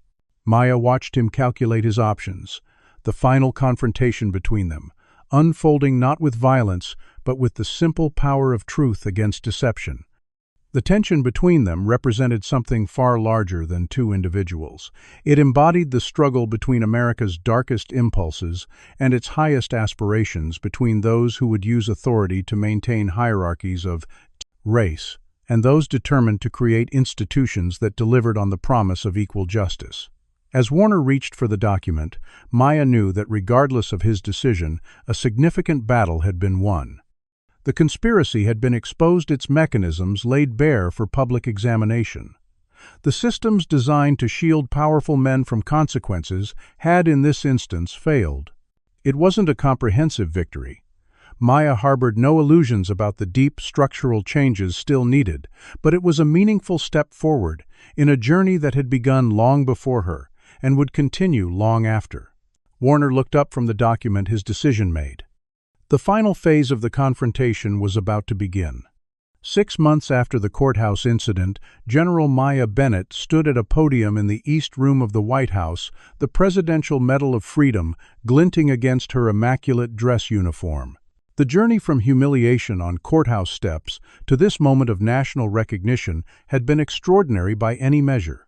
Maya watched him calculate his options, the final confrontation between them, unfolding not with violence, but with the simple power of truth against deception. The tension between them represented something far larger than two individuals. It embodied the struggle between America's darkest impulses and its highest aspirations, between those who would use authority to maintain hierarchies of race and those determined to create institutions that delivered on the promise of equal justice. As Warner reached for the document, Maya knew that regardless of his decision, a significant battle had been won. The conspiracy had been exposed, its mechanisms laid bare for public examination. The systems designed to shield powerful men from consequences had in this instance failed. It wasn't a comprehensive victory. Maya harbored no illusions about the deep structural changes still needed, but it was a meaningful step forward in a journey that had begun long before her and would continue long after. Warner looked up from the document, his decision made. The final phase of the confrontation was about to begin. 6 months after the courthouse incident, General Maya Bennett stood at a podium in the East Room of the White House, the Presidential Medal of Freedom glinting against her immaculate dress uniform. The journey from humiliation on courthouse steps to this moment of national recognition had been extraordinary by any measure.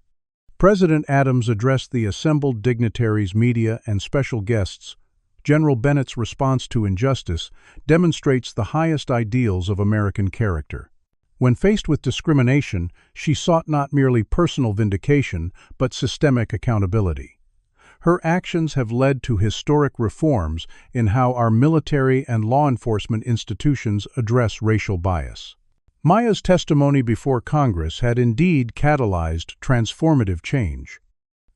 President Adams addressed the assembled dignitaries, media, and special guests. General Bennett's response to injustice demonstrates the highest ideals of American character. When faced with discrimination, she sought not merely personal vindication, but systemic accountability. Her actions have led to historic reforms in how our military and law enforcement institutions address racial bias. Maya's testimony before Congress had indeed catalyzed transformative change.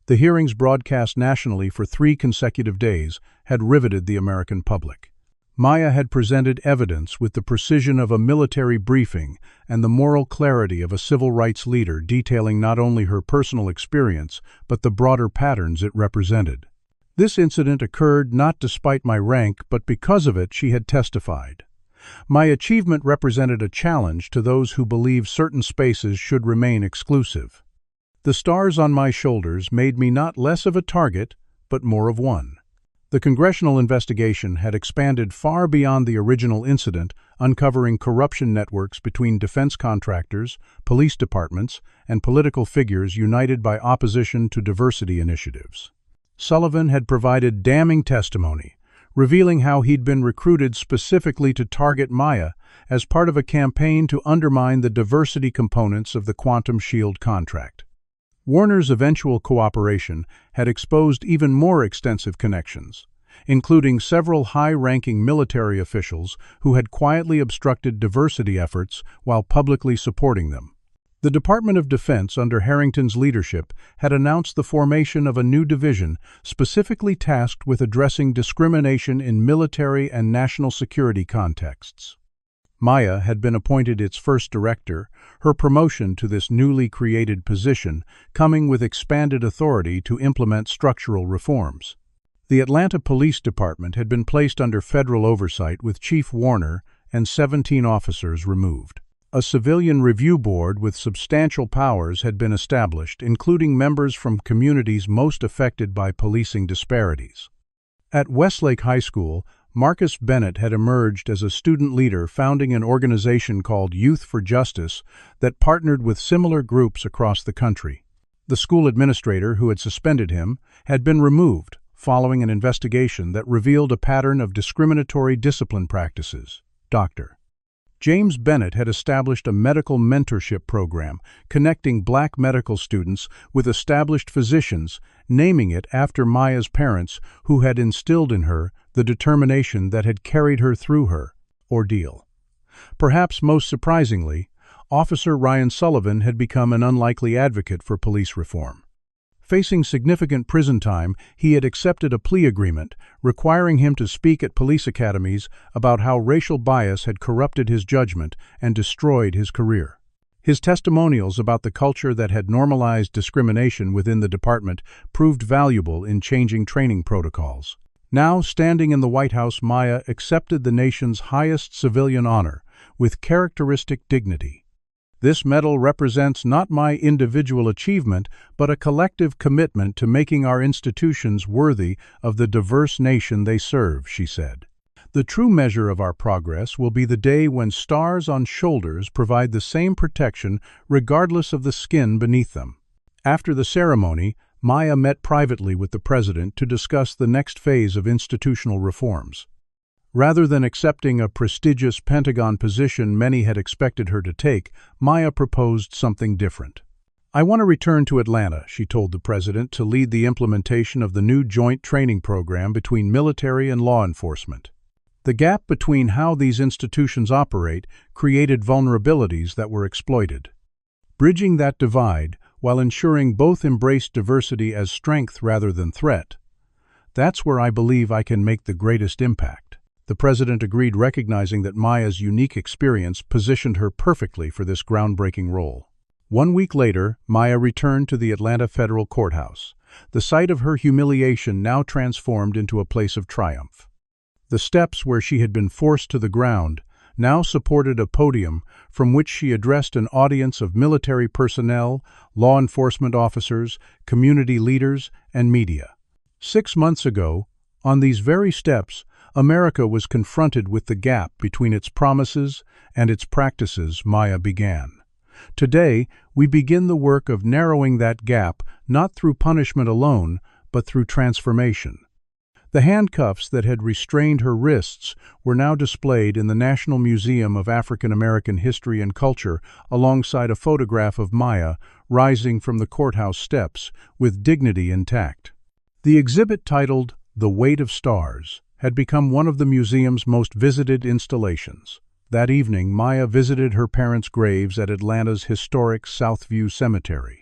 The hearings, broadcast nationally for 3 consecutive days, had riveted the American public. Maya had presented evidence with the precision of a military briefing and the moral clarity of a civil rights leader, detailing not only her personal experience, but the broader patterns it represented. This incident occurred not despite my rank, but because of it, she had testified. My achievement represented a challenge to those who believe certain spaces should remain exclusive. The stars on my shoulders made me not less of a target, but more of one. The Congressional investigation had expanded far beyond the original incident, uncovering corruption networks between defense contractors, police departments, and political figures united by opposition to diversity initiatives. Sullivan had provided damning testimony, revealing how he'd been recruited specifically to target Maya as part of a campaign to undermine the diversity components of the Quantum Shield contract. Warner's eventual cooperation had exposed even more extensive connections, including several high-ranking military officials who had quietly obstructed diversity efforts while publicly supporting them. The Department of Defense, under Harrington's leadership, had announced the formation of a new division specifically tasked with addressing discrimination in military and national security contexts. Maya had been appointed its first director, her promotion to this newly created position coming with expanded authority to implement structural reforms. The Atlanta Police Department had been placed under federal oversight with Chief Warner and 17 officers removed. A civilian review board with substantial powers had been established, including members from communities most affected by policing disparities. At Westlake High School, Marcus Bennett had emerged as a student leader, founding an organization called Youth for Justice that partnered with similar groups across the country. The school administrator who had suspended him had been removed following an investigation that revealed a pattern of discriminatory discipline practices. Dr. James Bennett had established a medical mentorship program connecting Black medical students with established physicians, naming it after Maya's parents, who had instilled in her the determination that had carried her through her ordeal. Perhaps most surprisingly, Officer Ryan Sullivan had become an unlikely advocate for police reform. Facing significant prison time, he had accepted a plea agreement requiring him to speak at police academies about how racial bias had corrupted his judgment and destroyed his career. His testimonials about the culture that had normalized discrimination within the department proved valuable in changing training protocols. Now, standing in the White House, Maya accepted the nation's highest civilian honor with characteristic dignity. This medal represents not my individual achievement, but a collective commitment to making our institutions worthy of the diverse nation they serve, she said. The true measure of our progress will be the day when stars on shoulders provide the same protection regardless of the skin beneath them. After the ceremony, Maya met privately with the president to discuss the next phase of institutional reforms. Rather than accepting a prestigious Pentagon position many had expected her to take, Maya proposed something different. "I want to return to Atlanta," she told the president, "to lead the implementation of the new joint training program between military and law enforcement." The gap between how these institutions operate created vulnerabilities that were exploited. Bridging that divide, while ensuring both embrace diversity as strength rather than threat, that's where I believe I can make the greatest impact. The president agreed, recognizing that Maya's unique experience positioned her perfectly for this groundbreaking role. 1 week later, Maya returned to the Atlanta federal courthouse, the site of her humiliation now transformed into a place of triumph. The steps where she had been forced to the ground now supported a podium from which she addressed an audience of military personnel, law enforcement officers, community leaders, and media. 6 months ago, on these very steps, America was confronted with the gap between its promises and its practices, Maya began. Today, we begin the work of narrowing that gap not through punishment alone, but through transformation. The handcuffs that had restrained her wrists were now displayed in the National Museum of African American History and Culture alongside a photograph of Maya rising from the courthouse steps with dignity intact. The exhibit, titled "The Weight of Stars," had become one of the museum's most visited installations. That evening, Maya visited her parents' graves at Atlanta's historic Southview Cemetery.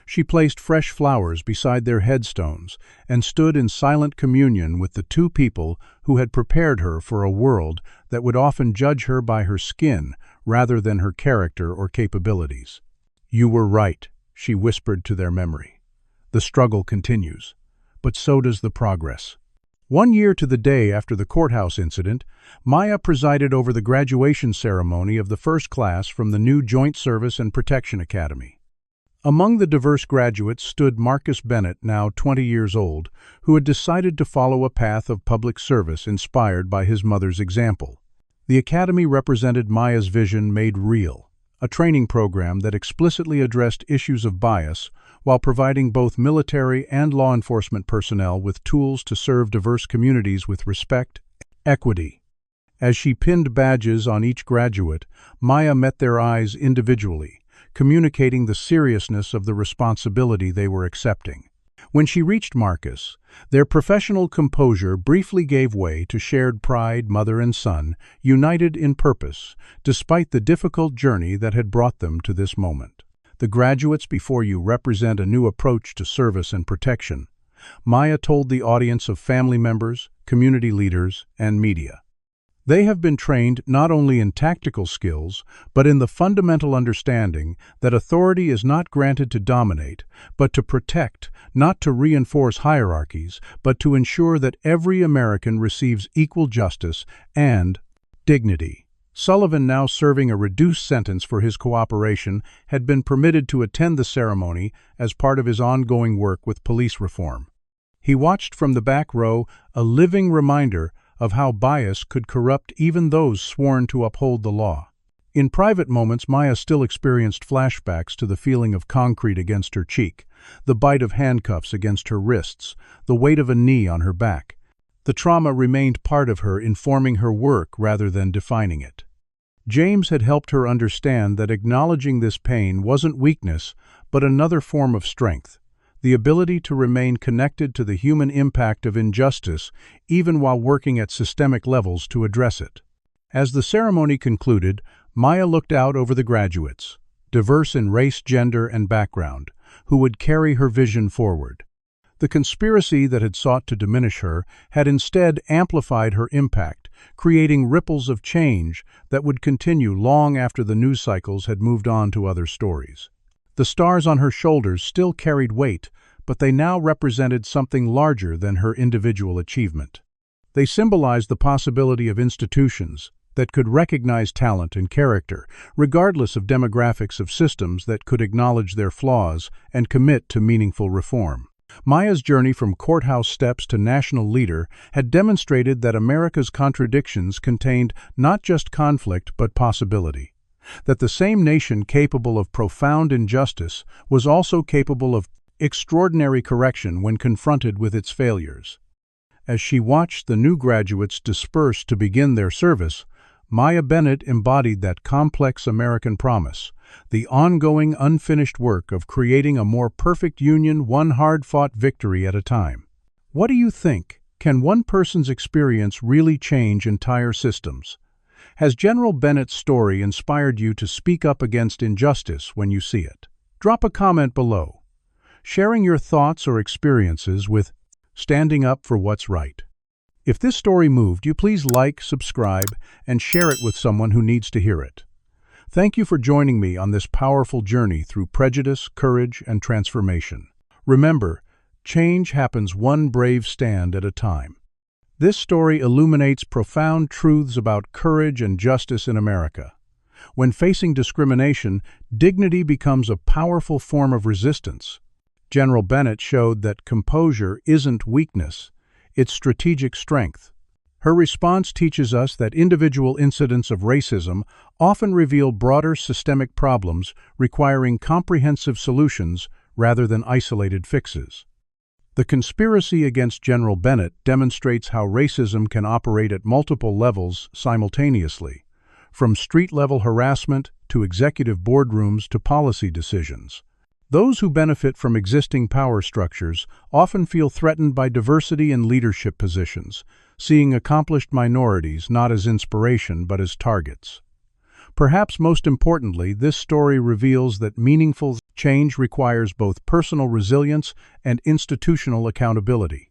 She placed fresh flowers beside their headstones and stood in silent communion with the two people who had prepared her for a world that would often judge her by her skin rather than her character or capabilities. "You were right," she whispered to their memory. "The struggle continues, but so does the progress." 1 year to the day after the courthouse incident, Maya presided over the graduation ceremony of the first class from the new Joint Service and Protection Academy. Among the diverse graduates stood Marcus Bennett, now 20 years old, who had decided to follow a path of public service inspired by his mother's example. The academy represented Maya's vision made real, a training program that explicitly addressed issues of bias while providing both military and law enforcement personnel with tools to serve diverse communities with respect and equity. As she pinned badges on each graduate, Maya met their eyes individually, communicating the seriousness of the responsibility they were accepting. When she reached Marcus, their professional composure briefly gave way to shared pride, mother and son, united in purpose, despite the difficult journey that had brought them to this moment. "The graduates before you represent a new approach to service and protection," Maya told the audience of family members, community leaders, and media. "They have been trained not only in tactical skills, but in the fundamental understanding that authority is not granted to dominate, but to protect, not to reinforce hierarchies, but to ensure that every American receives equal justice and dignity." Sullivan, now serving a reduced sentence for his cooperation, had been permitted to attend the ceremony as part of his ongoing work with police reform. He watched from the back row, a living reminder of how bias could corrupt even those sworn to uphold the law. In private moments, Maya still experienced flashbacks to the feeling of concrete against her cheek, the bite of handcuffs against her wrists, the weight of a knee on her back. The trauma remained part of her, informing her work rather than defining it. James had helped her understand that acknowledging this pain wasn't weakness, but another form of strength, the ability to remain connected to the human impact of injustice even while working at systemic levels to address it. As the ceremony concluded, Maya looked out over the graduates, diverse in race, gender, and background, who would carry her vision forward. The conspiracy that had sought to diminish her had instead amplified her impact, creating ripples of change that would continue long after the news cycles had moved on to other stories. The stars on her shoulders still carried weight, but they now represented something larger than her individual achievement. They symbolize the possibility of institutions that could recognize talent and character, regardless of demographics, of systems that could acknowledge their flaws and commit to meaningful reform. Maya's journey from courthouse steps to national leader had demonstrated that America's contradictions contained not just conflict but possibility. That the same nation capable of profound injustice was also capable of extraordinary correction when confronted with its failures. As she watched the new graduates disperse to begin their service, Maya Bennett embodied that complex American promise, the ongoing unfinished work of creating a more perfect union, one hard-fought victory at a time. What do you think? Can one person's experience really change entire systems? Has General Bennett's story inspired you to speak up against injustice when you see it? Drop a comment below, sharing your thoughts or experiences with standing up for what's right. If this story moved you, please like, subscribe, and share it with someone who needs to hear it. Thank you for joining me on this powerful journey through prejudice, courage, and transformation. Remember, change happens one brave stand at a time. This story illuminates profound truths about courage and justice in America. When facing discrimination, dignity becomes a powerful form of resistance. General Bennett showed that composure isn't weakness, it's strategic strength. Her response teaches us that individual incidents of racism often reveal broader systemic problems requiring comprehensive solutions rather than isolated fixes. The conspiracy against General Bennett demonstrates how racism can operate at multiple levels simultaneously, from street-level harassment to executive boardrooms to policy decisions. Those who benefit from existing power structures often feel threatened by diversity in leadership positions, seeing accomplished minorities not as inspiration but as targets. Perhaps most importantly, this story reveals that meaningful change requires both personal resilience and institutional accountability.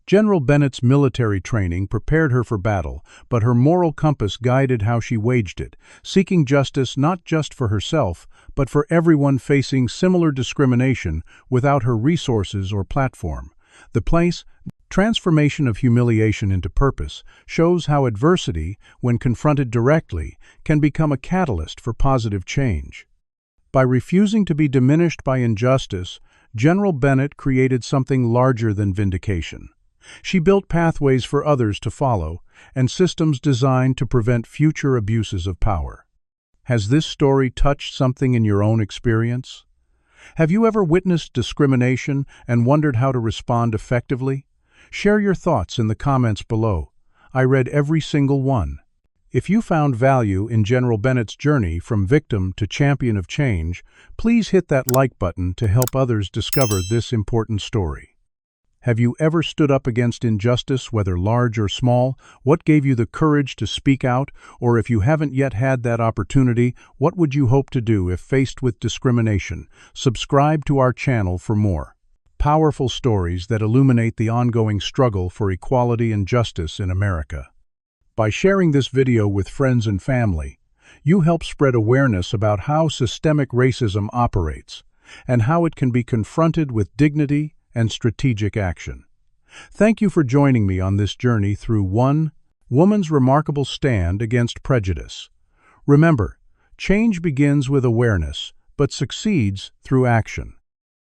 General Bennett's military training prepared her for battle, but her moral compass guided how she waged it, seeking justice not just for herself, but for everyone facing similar discrimination without her resources or platform. The transformation of humiliation into purpose shows how adversity, when confronted directly, can become a catalyst for positive change. By refusing to be diminished by injustice, General Bennett created something larger than vindication. She built pathways for others to follow and systems designed to prevent future abuses of power. Has this story touched something in your own experience? Have you ever witnessed discrimination and wondered how to respond effectively? Share your thoughts in the comments below. I read every single one. If you found value in General Bennett's journey from victim to champion of change, please hit that like button to help others discover this important story. Have you ever stood up against injustice, whether large or small? What gave you the courage to speak out? Or if you haven't yet had that opportunity, what would you hope to do if faced with discrimination? Subscribe to our channel for more powerful stories that illuminate the ongoing struggle for equality and justice in America. By sharing this video with friends and family, you help spread awareness about how systemic racism operates and how it can be confronted with dignity and strategic action. Thank you for joining me on this journey through one woman's remarkable stand against prejudice. Remember, change begins with awareness, but succeeds through action.